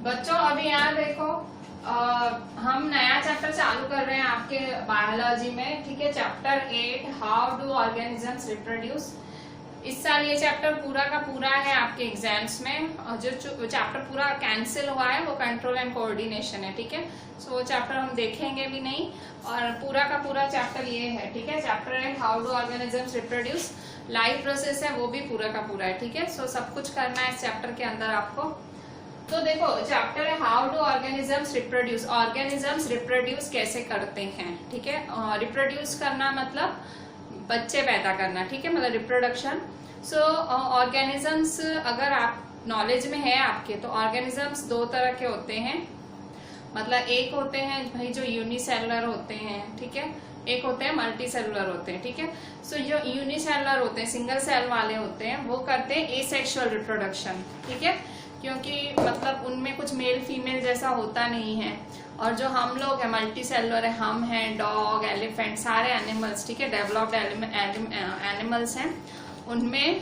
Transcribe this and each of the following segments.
बच्चों अभी यहाँ देखो, हम नया चैप्टर चालू कर रहे हैं आपके बायोलॉजी में, ठीक है। Chapter 8 how do organisms reproduce. इस साल ये चैप्टर पूरा का पूरा है आपके एग्जाम्स में, और जो चैप्टर पूरा कैंसिल हुआ है वो कंट्रोल एंड कोऑर्डिनेशन है, ठीक है। सो वो चैप्टर हम देखेंगे भी नहीं, और पूरा का पूरा चैप्टर ये है, ठीक है। Chapter 8 how do organisms reproduce, life process है वो भी पूरा का पूरा है, ठीक है। सो सब कुछ करना है इस चैप्टर के अंदर आपको। तो देखो चैप्टर है how do organisms reproduce. Organisms reproduce कैसे करते हैं, ठीक है। रिप्रोड्यूस करना मतलब बच्चे पैदा करना, ठीक है, मतलब रिप्रोडक्शन। सो ऑर्गेनिजम्स अगर आप नॉलेज में है आपके, तो ऑर्गेनिजम्स दो तरह के होते हैं। मतलब एक होते हैं भाई जो यूनिसेलुलर होते हैं, ठीक है, एक होते हैं मल्टी सेलुलर होते हैं, ठीक है। सो जो यूनिसेलुलर होते हैं, सिंगल सेल वाले होते हैं, वो करते हैं एसेक्सुअल रिप्रोडक्शन, ठीक है, क्योंकि मतलब उनमें कुछ मेल फीमेल जैसा होता नहीं है। और जो हम लोग हैं मल्टी सेलुलर है, हम हैं, डॉग, एलिफेंट, सारे एनिमल्स, ठीक है, डेवलप्ड एनिमल्स हैं, उनमें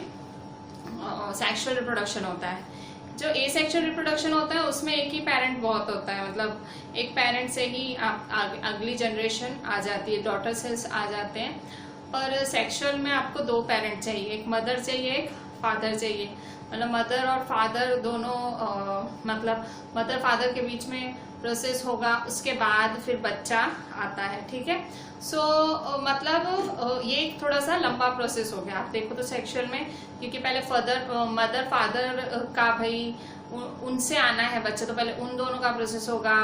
सेक्सुअल रिप्रोडक्शन होता है। जो एसेक्सुअल रिप्रोडक्शन होता है उसमें एक ही पेरेंट बहुत होता है, मतलब एक पेरेंट से ही अगली जनरेशन आ जाती है, डॉटर सेल्स आ जाते हैं। पर सेक्सुअल में आपको दो पेरेंट चाहिए, एक मदर चाहिए, एक फादर चाहिए। मतलब मदर और फादर दोनों मतलब मदर फादर के बीच में प्रोसेस होगा, उसके बाद फिर बच्चा आता है, ठीक है। सो मतलब ये थोड़ा सा लंबा प्रोसेस हो गया। आप देखो तो सेक्सुअल में, क्योंकि पहले मदर फादर का भाई उनसे आना है बच्चा, तो पहले उन दोनों का प्रोसेस होगा,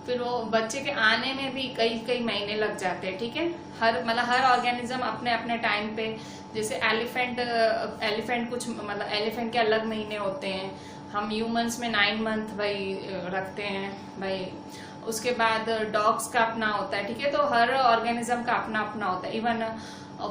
फिर वो बच्चे के आने में भी कई कई महीने लग जाते हैं, ठीक है। हर ऑर्गेनिज्म अपने अपने टाइम पे, जैसे एलिफेंट कुछ मतलब एलिफेंट के अलग महीने होते हैं, हम ह्यूमंस में 9 मंथ भाई रखते हैं भाई। उसके बाद डॉग्स का अपना होता है, ठीक है। तो हर ऑर्गेनिज्म का अपना अपना होता है। इवन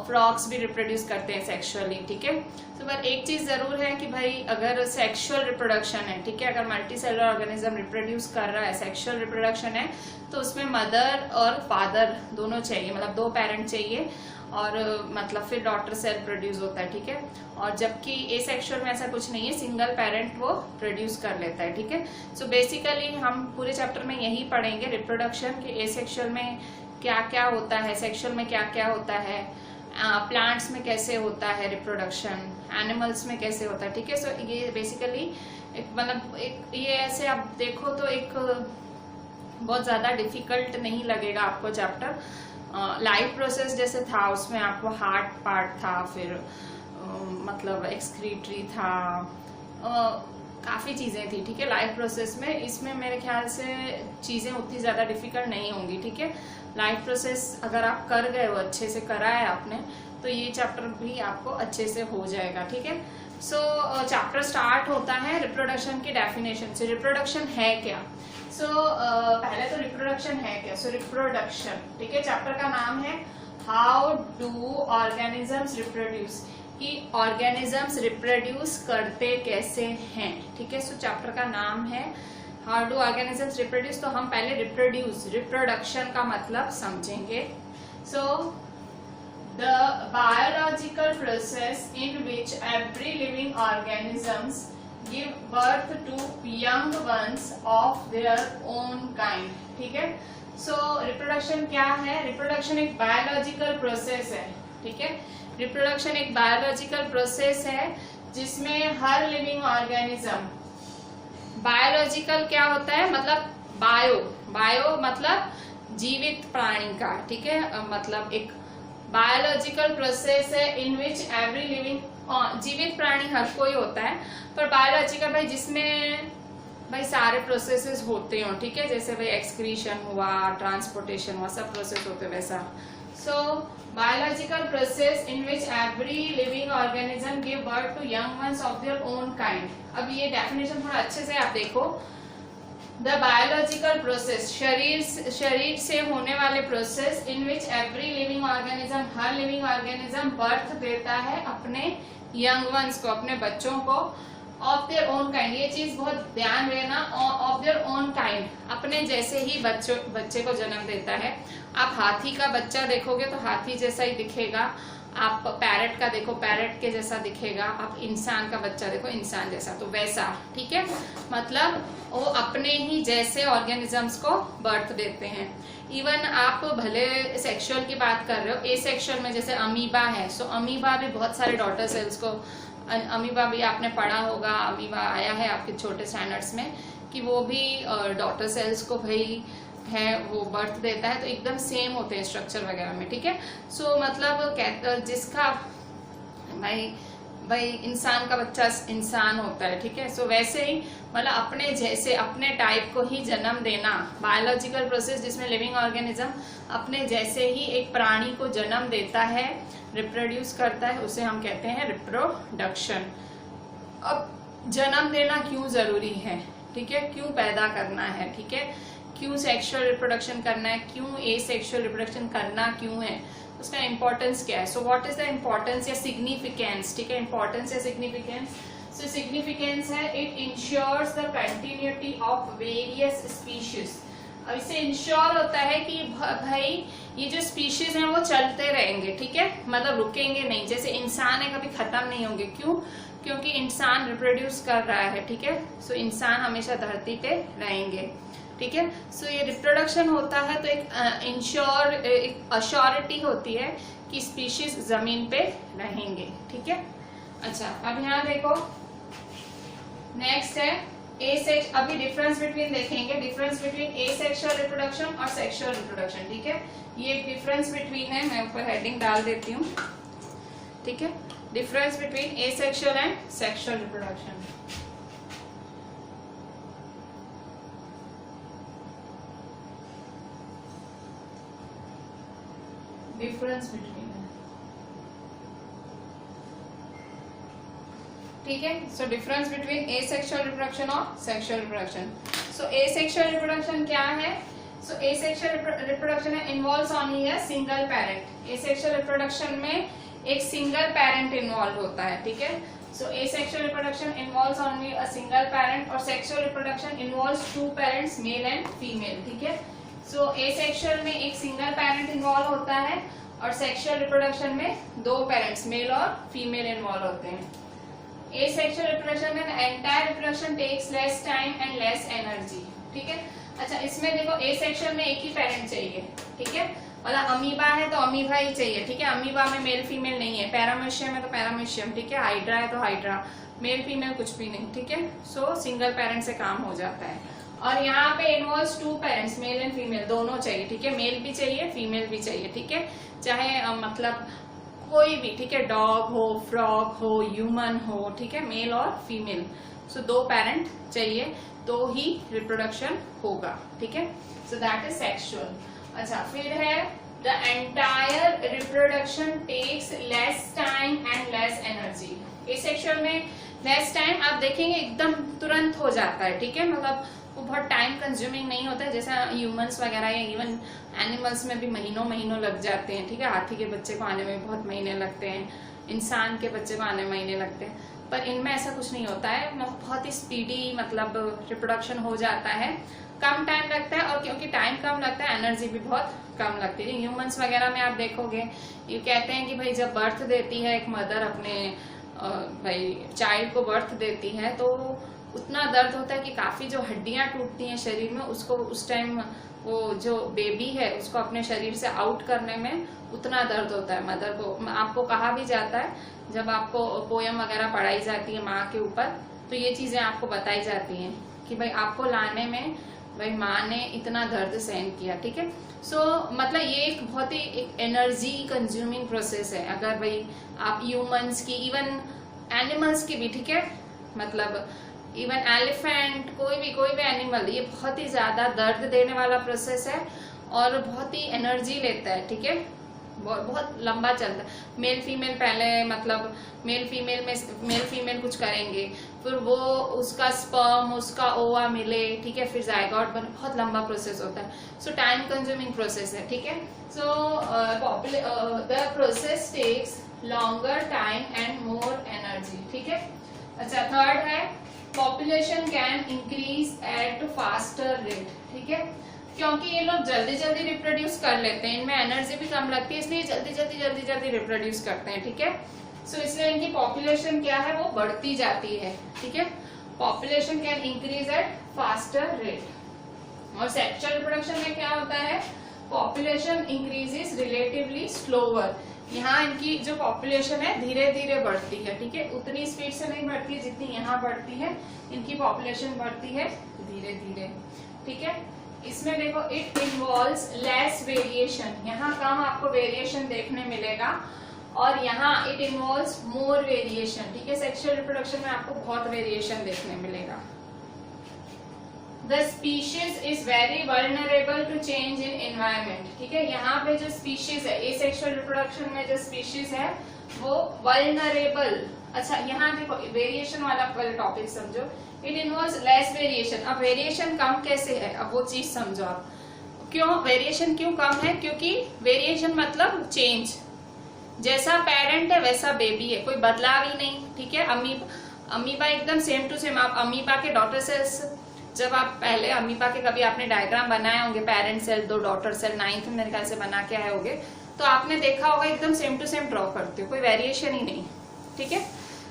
फ्रॉग्स भी रिप्रोड्यूस करते हैं सेक्सुअली, ठीक है। तो पर एक चीज जरूर है कि भाई अगर सेक्सुअल रिप्रोडक्शन है, ठीक है, अगर मल्टी सेलुलर ऑर्गेनिज्म रिप्रोड्यूस कर रहा है, सेक्सुअल रिप्रोडक्शन है, तो उसमें मदर और फादर दोनों चाहिए, मतलब दो पेरेंट चाहिए, और मतलब फिर डॉटर सेल प्रोड्यूस होता है, ठीक है। और जबकि एसेक्सुअल में ऐसा कुछ नहीं है, सिंगल पेरेंट वो प्रोड्यूस कर लेता है, ठीक है। सो बेसिकली हम पूरे चैप्टर में यही पढ़ेंगे रिप्रोडक्शन के, एसेक्सुअल में क्या क्या होता है, सेक्सुअल में क्या क्या होता है, प्लांट्स में कैसे होता है रिप्रोडक्शन, एनिमल्स में कैसे होता है, ठीक है। सो ये बेसिकली मतलब एक ये ऐसे आप देखो तो एक बहुत ज्यादा डिफिकल्ट नहीं लगेगा आपको चैप्टर। लाइफ प्रोसेस जैसे था उसमें आपको हार्ट पार्ट था, फिर मतलब एक्सक्रीटरी था, काफी चीजें थी, ठीक है, लाइफ प्रोसेस में। इसमें मेरे ख्याल से चीजें उतनी ज्यादा डिफिकल्ट नहीं होंगी, ठीक है। लाइफ प्रोसेस अगर आप कर गए हो, अच्छे से करा है आपने, तो ये चैप्टर भी आपको अच्छे से हो जाएगा, ठीक है। सो चैप्टर स्टार्ट होता है रिप्रोडक्शन की डेफिनेशन से। रिप्रोडक्शन है क्या? सो पहले तो रिप्रोडक्शन है क्या। सो रिप्रोडक्शन, ठीक है, चैप्टर का नाम है हाउ डू ऑर्गेनिजम्स रिप्रोड्यूस, कि ऑर्गेनिजम्स रिप्रोड्यूस करते कैसे हैं, ठीक है। सो चैप्टर का नाम है हाउ डू ऑर्गेनिजम्स रिप्रोड्यूस। तो हम पहले रिप्रोडक्शन का मतलब समझेंगे। So the biological process in which every living organisms give birth to young ones of their own kind, ठीक है। सो रिप्रोडक्शन क्या है? रिप्रोडक्शन एक बायोलॉजिकल प्रोसेस है, ठीक है। रिप्रोडक्शन एक बायोलॉजिकल प्रोसेस है जिसमें हर लिविंग ऑर्गेनिज्म, बायोलॉजिकल क्या होता है, मतलब बायो मतलब जीवित प्राणी का, ठीक है, मतलब एक बायोलॉजिकल प्रोसेस है इन विच एवरी लिविंग, जीवित प्राणी हर कोई होता है, पर बायोलॉजिकल भाई जिसमें भाई सारे प्रोसेसेस होते हो, ठीक है, जैसे भाई एक्सक्रीशन हुआ, ट्रांसपोर्टेशन हुआ, सब प्रोसेस होते वैसा। So biological process in which every living organism give birth to young ones of their own kind. अब ये डेफिनेशन थोड़ा अच्छे से आप देखो। द बायोलॉजिकल प्रोसेस, शरीर से होने वाले process in which every living organism, her living organism birth देता है अपने यंग वंस को, अपने बच्चों को, ऑफ देयर ओन काइंड। ये चीज बहुत ध्यान देना, ऑफ देयर ओन काइंड, अपने जैसे ही बच्चे को जन्म देता है। आप हाथी का बच्चा देखोगे तो हाथी जैसा ही दिखेगा, आप पैरेट का देखो, पैरेट के जैसा दिखेगा, आप इंसान का बच्चा देखो इंसान जैसा, तो वैसा, ठीक है। मतलब वो अपने ही जैसे ऑर्गेनिजम्स को बर्थ देते हैं। इवन आप भले सेक्सुअल की बात कर रहे हो, ए सेक्सुअल में जैसे अमीबा है, सो अमीबा भी बहुत सारे डॉटर सेल्स को, अमीबा भी आपने पढ़ा होगा, अमीबा आया है आपके छोटे स्टैंडर्ड्स में कि वो भी डॉटर सेल्स को भाई है वो बर्थ देता है, तो एकदम सेम होते हैं स्ट्रक्चर वगैरह में, ठीक है। सो मतलब जिसका भाई इंसान का बच्चा इंसान होता है, ठीक है। सो वैसे ही मतलब अपने जैसे अपने टाइप को ही जन्म देना, बायोलॉजिकल प्रोसेस जिसमें लिविंग ऑर्गेनिज्म अपने जैसे ही एक प्राणी को जन्म देता है, रिप्रोड्यूस करता है, उसे हम कहते हैं रिप्रोडक्शन। अब जन्म देना क्यों जरूरी है, ठीक है, क्यों पैदा करना है, ठीक है, क्यों सेक्सुअल रिप्रोडक्शन करना है, क्यों ए सेक्सुअल रिप्रोडक्शन करना क्यों है, उसका इंपॉर्टेंस क्या है। So what is the importance या सिग्निफिकेंस, ठीक है, इंपॉर्टेंस या सिग्निफिकेंस। सो सिग्निफिकेंस है it ensures the continuity of various species. अब इससे इंश्योर होता है कि भाई ये जो स्पीशीज हैं वो चलते रहेंगे, ठीक है, मतलब रुकेंगे नहीं। जैसे इंसान है कभी खत्म नहीं होंगे, क्यों, क्योंकि इंसान रिप्रोड्यूस कर रहा है, ठीक है। सो इंसान हमेशा धरती पे रहेंगे, ठीक है। सो ये रिप्रोडक्शन होता है तो एक अश्योरिटी होती है कि स्पीशीज जमीन पे रहेंगे, ठीक है। अच्छा, अब यहाँ देखो नेक्स्ट है ए सेक्स। अभी डिफरेंस बिटवीन देखेंगे, difference between asexual reproduction और सेक्सुअल रिप्रोडक्शन, ठीक है। ये एक डिफरेंस बिटवीन है, मैं ऊपर हेडिंग डाल देती हूँ, ठीक है। Difference between asexual and sexual reproduction. Difference between, ठीक है। So difference between asexual reproduction और sexual reproduction. So asexual reproduction क्या है? So asexual reproduction involves only a single parent. Asexual reproduction में एक single parent involve होता है, ठीक है। So asexual reproduction involves only a single parent और sexual reproduction involves two parents, male and female, ठीक है। So ए sexual में एक सिंगल पेरेंट इन्वॉल्व होता है और सेक्सुअल रिप्रोडक्शन में दो पेरेंट्स, मेल और फीमेल इन्वॉल्व होते हैं। Asexual reproduction में entire reproduction takes less time and less energy, ठीक है। अच्छा, इसमें देखो asexual में एक ही पेरेंट चाहिए, ठीक है, मतलब अमीबा है तो अमीबा ही चाहिए, ठीक है। अमीबा में मेल फीमेल नहीं है, पैरामीशियम है तो पैरामीशियम, ठीक है, हाइड्रा है तो हाइड्रा, मेल फीमेल कुछ भी नहीं, ठीक है। सो सिंगल पेरेंट से काम हो जाता है। और यहाँ पे involves two parents, male and female दोनों चाहिए, ठीक है, मेल भी चाहिए फीमेल भी चाहिए, ठीक है, चाहे मतलब कोई भी, ठीक है, डॉग हो, फ्रॉग हो, ह्यूमन हो, ठीक है, मेल और फीमेल। सो दो पेरेंट चाहिए तो ही रिप्रोडक्शन होगा, ठीक है। So that is sexual. अच्छा, फिर है the entire reproduction takes less time and less energy. Asexual में लेस टाइम आप देखेंगे एकदम तुरंत हो जाता है, ठीक है, मतलब वो बहुत टाइम कंज्यूमिंग नहीं होता है, जैसे ह्यूमंस वगैरह या इवन एनिमल्स में भी महीनों महीनों लग जाते हैं, ठीक है। हाथी के बच्चे को आने में बहुत महीने लगते हैं, इंसान के बच्चे को आने में महीने लगते हैं, पर इनमें ऐसा कुछ नहीं होता है, बहुत ही स्पीडी मतलब रिप्रोडक्शन हो जाता है, कम टाइम लगता है। और क्योंकि टाइम कम लगता है एनर्जी भी बहुत कम लगती है। ह्यूमंस वगैरह में आप देखोगे ये कहते हैं कि भाई जब बर्थ देती है एक मदर अपने भाई चाइल्ड को बर्थ देती है तो उतना दर्द होता है कि काफी जो हड्डियां टूटती हैं शरीर में, उसको उस टाइम वो जो बेबी है उसको अपने शरीर से आउट करने में उतना दर्द होता है मदर को। आपको कहा भी जाता है, जब आपको पोयम वगैरह पढ़ाई जाती है माँ के ऊपर, तो ये चीजें आपको बताई जाती हैं कि भाई आपको लाने में भाई माँ ने इतना दर्द सहन किया, ठीक है। सो मतलब ये एक बहुत ही एक एनर्जी कंज्यूमिंग प्रोसेस है। अगर भाई आप ह्यूमंस की, इवन एनिमल्स की भी, ठीक है, मतलब इवन एलिफेंट, कोई भी एनिमल, ये बहुत ही ज्यादा दर्द देने वाला प्रोसेस है और बहुत ही एनर्जी लेता है, ठीक है, बहुत लंबा चलता है। मेल फीमेल पहले मतलब मेल फीमेल कुछ करेंगे, फिर वो उसका स्पर्म उसका ओवा मिले, ठीक है, फिर जायगोट बने, बहुत लंबा प्रोसेस होता है। सो टाइम कंज्यूमिंग प्रोसेस है, ठीक है। So the process takes longer time and more energy, ठीक है। अच्छा, थर्ड है population can increase at faster rate, ठीक है। क्योंकि ये लोग जल्दी जल्दी रिप्रोड्यूस कर लेते हैं, इनमें एनर्जी भी कम लगती है, इसलिए जल्दी रिप्रोड्यूस करते हैं, ठीक है। सो इसलिए इनकी पॉपुलेशन क्या है, वो बढ़ती जाती है, ठीक है। Population can increase at faster rate. और सेक्सुअल रिप्रोडक्शन में क्या होता है, पॉपुलेशन इंक्रीजेस रिलेटिवली स्लोअर। यहाँ इनकी जो पॉपुलेशन है धीरे धीरे बढ़ती है, ठीक है, उतनी स्पीड से नहीं बढ़ती है जितनी यहाँ बढ़ती है, इनकी पॉपुलेशन बढ़ती है धीरे धीरे, ठीक है। इसमें देखो इट इन्वॉल्व्स लेस वेरिएशन, यहाँ कम आपको वेरिएशन देखने मिलेगा, और यहाँ इट इन्वॉल्व्स मोर वेरिएशन, ठीक है। सेक्सुअल रिप्रोडक्शन में आपको बहुत वेरिएशन देखने मिलेगा। The species is very vulnerable to change in environment, ठीक है। यहाँ पे जो species है, asexual reproduction में जो species है वो vulnerable। अच्छा यहाँ देखो वेरिएशन वाला टॉपिक समझो, it involves less variation। अब वेरिएशन कम कैसे है, अब वो चीज समझो आप। क्यों वेरिएशन क्यों कम है, क्योंकि वेरिएशन मतलब चेंज, जैसा पेरेंट है वैसा बेबी है, कोई बदलाव ही नहीं, ठीक है। अमीबा एकदम सेम टू सेम। आप अमीबा के डॉटर सेल्स, जब आप पहले अमीबा के कभी आपने डायग्राम बनाए होंगे, parent cell, 2 daughter cell, 9th में मेरे ख्याल से बना के आए होंगे, तो आपने देखा होगा एकदम सेम टू सेम ड्रॉ करते हो, कोई वेरिएशन ही नहीं, ठीक है।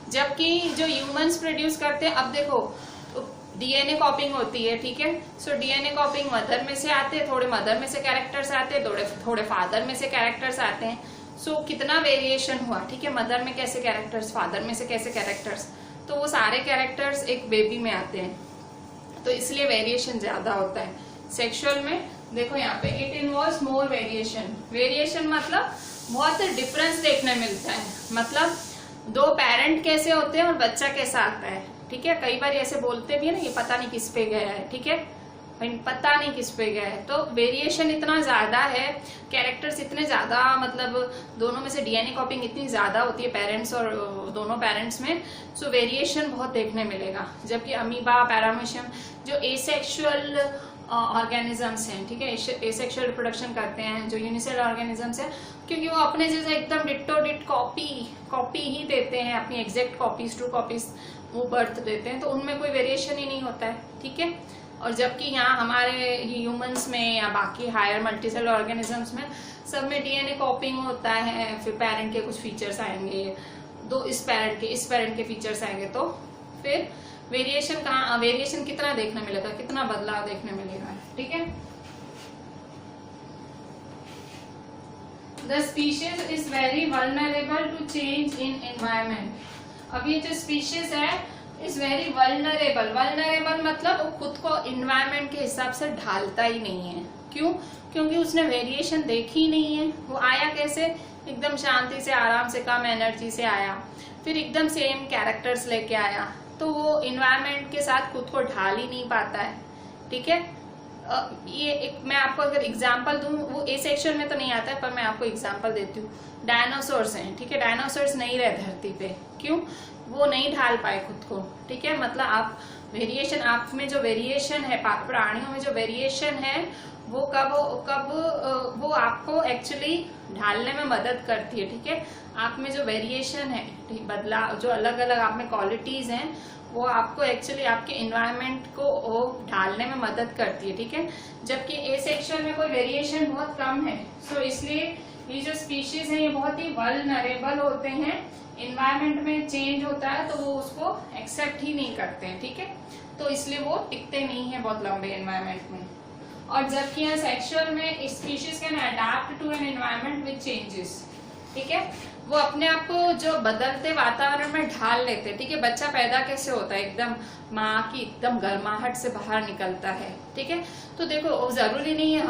जबकि जो ह्यूमंस प्रोड्यूस करते हैं, अब देखो डीएनए कॉपिंग होती है, ठीक है। सो डीएनए कॉपिंग मदर में से आते हैं, थोड़े मदर में से कैरेक्टर्स आते हैं, थोड़े फादर में से कैरेक्टर्स आते हैं। सो कितना वेरिएशन हुआ, ठीक है, मदर में कैसे कैरेक्टर्स, फादर में से कैसे कैरेक्टर्स, तो वो सारे कैरेक्टर्स एक बेबी में आते हैं, तो इसलिए वेरिएशन ज्यादा होता है। सेक्सुअल में देखो यहाँ पे it involves more variation. Variation मतलब बहुत डिफरेंस देखने मिलता है, मतलब 2 पेरेंट कैसे होते हैं और बच्चा कैसा आता है, ठीक है। कई बार ऐसे बोलते भी है ना, ये पता नहीं किस पे गया है, ठीक है, पता नहीं किस पे गया है। तो वेरिएशन इतना ज्यादा है, कैरेक्टर्स इतने ज्यादा, मतलब दोनों में से डीएनए कॉपिंग इतनी ज्यादा होती है पेरेंट्स और दोनों पेरेंट्स में, सो वेरिएशन बहुत देखने मिलेगा। जबकि अमीबा, पैरामीशियम जो एसेक्सुअल ऑर्गेनिजम्स हैं, ठीक है, एसेक्सुअल रिप्रोडक्शन करते हैं, जो यूनिसेल ऑर्गेनिजम्स हैं, क्योंकि वो अपने जैसे एकदम डिट्टो डिट कॉपी ही देते हैं, अपनी एग्जैक्ट कॉपीज, 2 कॉपीज वो बर्थ देते हैं, तो उनमें कोई वेरिएशन ही नहीं होता है, ठीक है। और जबकि यहाँ हमारे ह्यूमंस में या बाकी हायर मल्टीसेलुलर ऑर्गेनिजम्स में सब में डीएनए कॉपिंग होता है, फिर पेरेंट के कुछ फीचर्स आएंगे, इस पेरेंट के फीचर्स आएंगे, तो फिर वेरिएशन कितना देखने मिलेगा, कितना बदलाव देखने मिलेगा, ठीक है। The species is very vulnerable to change in environment। अब ये जो स्पीशीज है इज वेरी वल्नरेबल मतलब वो खुद को इन्वायरमेंट के हिसाब से ढालता ही नहीं है। क्यों? क्योंकि उसने वेरिएशन देखी ही नहीं है। वो आया कैसे, एकदम शांति से, आराम से, कम एनर्जी से आया, फिर एकदम सेम कैरेक्टर्स लेके आया, तो वो इन्वायरमेंट के साथ खुद को ढाल ही नहीं पाता है, ठीक है। ये मैं आपको अगर एग्जांपल दूं, वो एसेक्सुअल में तो नहीं आता है, पर मैं आपको एग्जांपल देती हूँ। डायनासोर्स हैं, ठीक है, डायनासोर्स नहीं रहे धरती पे, क्यों? वो नहीं ढाल पाए खुद को, ठीक है। मतलब आप वेरिएशन, आप में जो वेरिएशन है, प्राणियों में जो वेरिएशन है, वो कब वो आपको एक्चुअली ढालने में मदद करती है, ठीक है। आप में जो वेरिएशन है, बदलाव, जो अलग अलग आप में क्वालिटीज हैं, वो आपको एक्चुअली आपके इन्वायरमेंट को ढालने में मदद करती है, ठीक है। जबकि एसेक्सुअल में कोई वेरिएशन बहुत कम है, सो इसलिए ये जो स्पीशीज है ये बहुत ही वल्नरेबल होते हैं। इन्वायरमेंट में चेंज होता है तो वो उसको एक्सेप्ट ही नहीं करते हैं, ठीक है। तो इसलिए वो टिकते नहीं है बहुत लंबे एनवायरनमेंट में। और जबकि यहाँ सेक्सुअल में species can adapt to an environment with changes, ठीक है। वो अपने आप को जो बदलते वातावरण में ढाल लेते हैं, ठीक है। बच्चा पैदा कैसे होता है, एकदम माँ की एकदम गर्माहट से बाहर निकलता है, ठीक है। तो देखो जरूरी नहीं है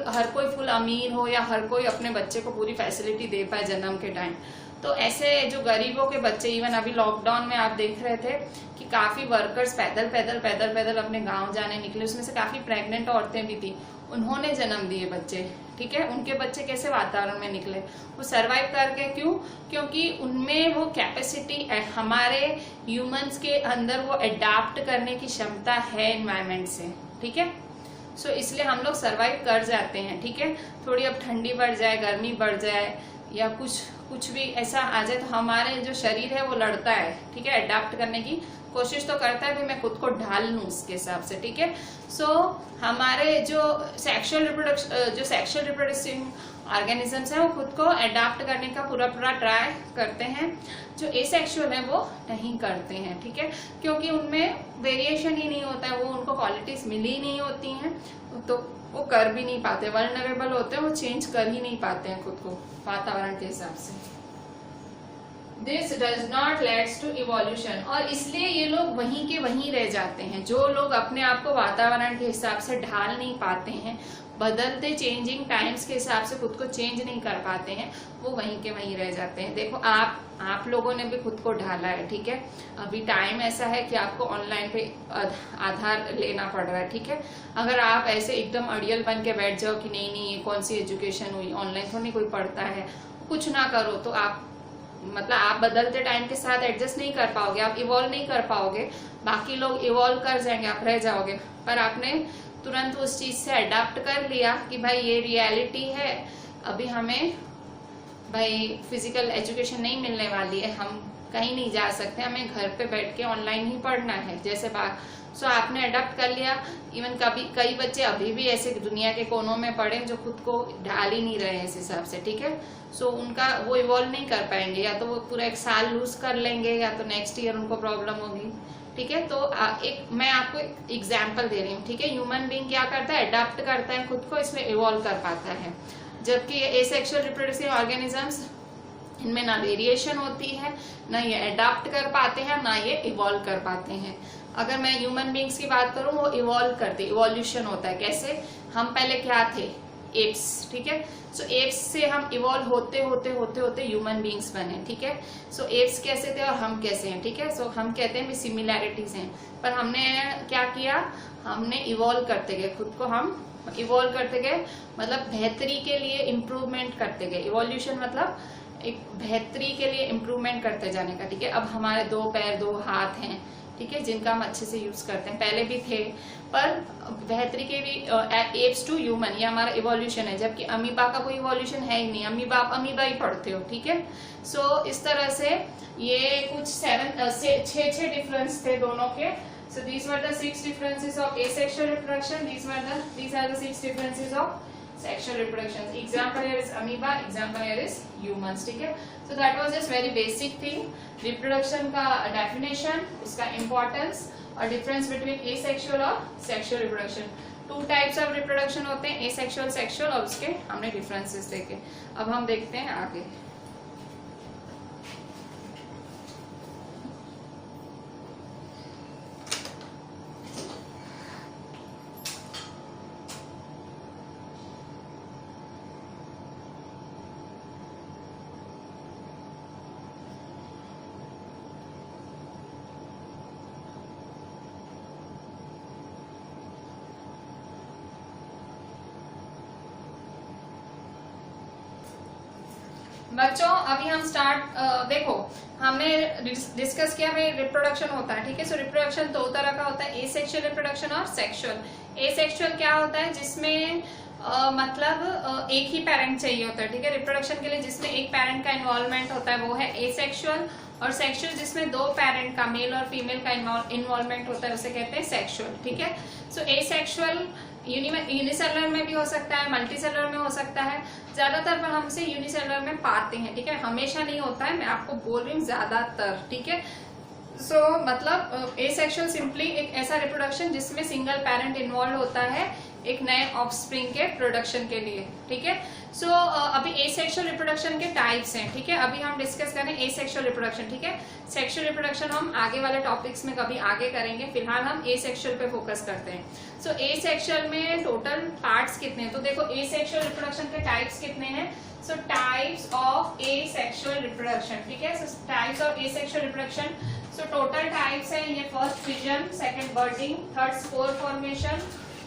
हर कोई फुल अमीर हो या हर कोई अपने बच्चे को पूरी फैसिलिटी दे पाए जन्म के टाइम। तो ऐसे जो गरीबों के बच्चे, इवन अभी लॉकडाउन में आप देख रहे थे कि काफी वर्कर्स पैदल अपने गांव जाने निकले, उसमें से काफी प्रेग्नेंट औरतें भी थी, उन्होंने जन्म दिए बच्चे, ठीक है। उनके बच्चे कैसे वातावरण में निकले, वो सरवाइव करके, क्यों? क्योंकि उनमें वो कैपेसिटी, हमारे ह्यूमंस के अंदर वो अडाप्ट करने की क्षमता है एनवायरनमेंट से, ठीक है। सो इसलिए हम लोग सरवाइव कर जाते हैं, ठीक है। थोड़ी अब ठंडी बढ़ जाए, गर्मी बढ़ जाए, या कुछ भी ऐसा आ जाए तो हमारे जो शरीर है वो लड़ता है, ठीक है, अडाप्ट करने की कोशिश तो करता है भाई मैं खुद को ढाल लूं उसके हिसाब से, ठीक है। सो हमारे जो सेक्सुअल रिप्रोडक्टिव ऑर्गेनिजम्स है वो खुद को अडाप्ट करने का पूरा ट्राई करते हैं। जो एसेक्सुअल है वो नहीं करते हैं, ठीक है, क्योंकि उनमें वेरिएशन ही नहीं होता है, वो उनको क्वालिटीज मिली नहीं होती हैं, तो वो कर भी नहीं पाते, वल्नरेबल होते हैं, वो चेंज कर ही नहीं पाते हैं खुद को वातावरण के हिसाब से। This does not leads to evolution, और इसलिए ये लोग वहीं के वहीं रह जाते हैं। जो लोग अपने आप को वातावरण के हिसाब से ढाल नहीं पाते हैं, बदलते चेंजिंग टाइम्स के हिसाब से खुद को चेंज नहीं कर पाते हैं, वो वहीं के वहीं रह जाते हैं। देखो आप लोगों ने भी खुद को ढाला है, ठीक है, अभी टाइम ऐसा है कि आपको ऑनलाइन पे आधार लेना पड़ रहा है, ठीक है। अगर आप ऐसे एकदम अड़ियल बन के बैठ जाओ कि नहीं ये कौन सी एजुकेशन हुई, ऑनलाइन थोड़ी कोई पढ़ता है, कुछ ना करो, तो आप बदलते टाइम के साथ एडजस्ट नहीं कर पाओगे, आप इवॉल्व नहीं कर पाओगे। बाकी लोग इवॉल्व कर जाएंगे, आप रह जाओगे, पर आपने तुरंत उस चीज से अडाप्ट कर लिया कि भाई ये रियलिटी है, अभी हमें भाई फिजिकल एजुकेशन नहीं मिलने वाली है, हम कहीं नहीं जा सकते, हमें घर पे बैठ के ऑनलाइन ही पढ़ना है, जैसे बात। सो आपने अडॉप्ट कर लिया। इवन कई बच्चे अभी भी ऐसे दुनिया के कोनों में पड़े जो खुद को ढाल ही नहीं रहे हैं इस हिसाब से, ठीक है। सो उनका वो इवॉल्व नहीं कर पाएंगे, या तो वो पूरा एक साल लूज कर लेंगे या तो नेक्स्ट ईयर उनको प्रॉब्लम होगी, ठीक है। तो मैं आपको एक एग्जाम्पल दे रही हूँ, ठीक है। ह्यूमन बीइंग क्या करता है, अडॉप्ट करता है खुद को, इसमें इवॉल्व कर पाता है, जबकि एसेक्सुअल रिप्रोडक्टिव ऑर्गेनिजम्स इनमें ना वेरिएशन होती है, ना ये अडॉप्ट कर पाते हैं, ना ये इवॉल्व कर पाते हैं। अगर मैं ह्यूमन बीइंग्स की बात करूं, वो इवॉल्व करते, इवोल्यूशन होता है। कैसे, हम पहले क्या थे, एप्स, ठीक है। सो एप्स से हम इवॉल्व होते होते ह्यूमन बीइंग्स बने, ठीक है। सो एप्स कैसे थे और हम कैसे हैं, ठीक है। सो हम कहते हैं भी सिमिलैरिटीज हैं, पर हमने क्या किया, हमने इवॉल्व करते गए खुद को, हम इवॉल्व करते गए, मतलब बेहतरी के लिए इम्प्रूवमेंट करते गए। इवोल्यूशन मतलब एक बेहतरी के लिए इम्प्रूवमेंट करते जाने का, ठीक है। अब हमारे 2 पैर 2 हाथ हैं, ठीक है, जिनका हम अच्छे से यूज करते हैं, पहले भी थे, पर बेहतरी के भी एप्स टू ह्यूमन, ये हमारा इवोल्यूशन है। जबकि अमीबा का कोई इवोल्यूशन है ही नहीं, अमीबा आप अमीबा ही पढ़ते हो, ठीक है। सो इस तरह से ये कुछ 6 डिफरेंस थे दोनों के। So these were the 6 differences of asexual reproduction. These are the 6 differences of sexual reproduction. Example here is amoeba. Example here is humans. ठीक है. So that was just very basic thing. Reproduction का definition, उसका importance और difference between asexual और sexual reproduction. 2 types of reproduction होते हैं, asexual, sexual, और उसके हमने differences देखे। अब हम देखते हैं आगे। बच्चों अभी हम देखो हमने डिस्कस किया भाई रिप्रोडक्शन होता है, ठीक है। सो रिप्रोडक्शन 2 तरह का होता है, एसेक्सुअल रिप्रोडक्शन और सेक्सुअल। एसेक्सुअल क्या होता है, जिसमें मतलब एक ही पेरेंट चाहिए होता है, ठीक है, रिप्रोडक्शन के लिए, जिसमें एक पेरेंट का इन्वॉल्वमेंट होता है, वो है एसेक्सुअल। और सेक्सुअल जिसमें 2 पेरेंट का, मेल और फीमेल का इन्वॉल्वमेंट होता है, उसे कहते हैं सेक्सुअल, ठीक है। सो एसेक्सुअल यूनिसेलुलर में भी हो सकता है, मल्टीसेलुलर में हो सकता है, ज्यादातर पर हम इसे यूनिसेलुलर में पाते हैं, ठीक है। हमेशा नहीं होता है, मैं आपको बोल रही हूँ ज्यादातर, ठीक है। सो मतलब एसेक्सुअल सिंपली एक ऐसा रिप्रोडक्शन जिसमें सिंगल पेरेंट इन्वॉल्व होता है एक नए ऑफस्प्रिंग के प्रोडक्शन के लिए, ठीक है। सो अभी एसेक्सुअल रिप्रोडक्शन के टाइप्स हैं, ठीक है। अभी हम डिस्कस करें एसेक्सुअल रिप्रोडक्शन, ठीक है। सेक्सुअल रिप्रोडक्शन हम आगे वाले टॉपिक्स में कभी आगे करेंगे, फिलहाल हम एसेक्सुअल पे फोकस करते हैं। सो एसेक्सुअल में टोटल पार्ट्स कितने हैं, तो देखो एसेक्सुअल रिप्रोडक्शन के टाइप्स कितने हैं। So types of asexual reproduction, ठीक है। So types of asexual reproduction, so total types है ये, first fission, second budding, third spore formation,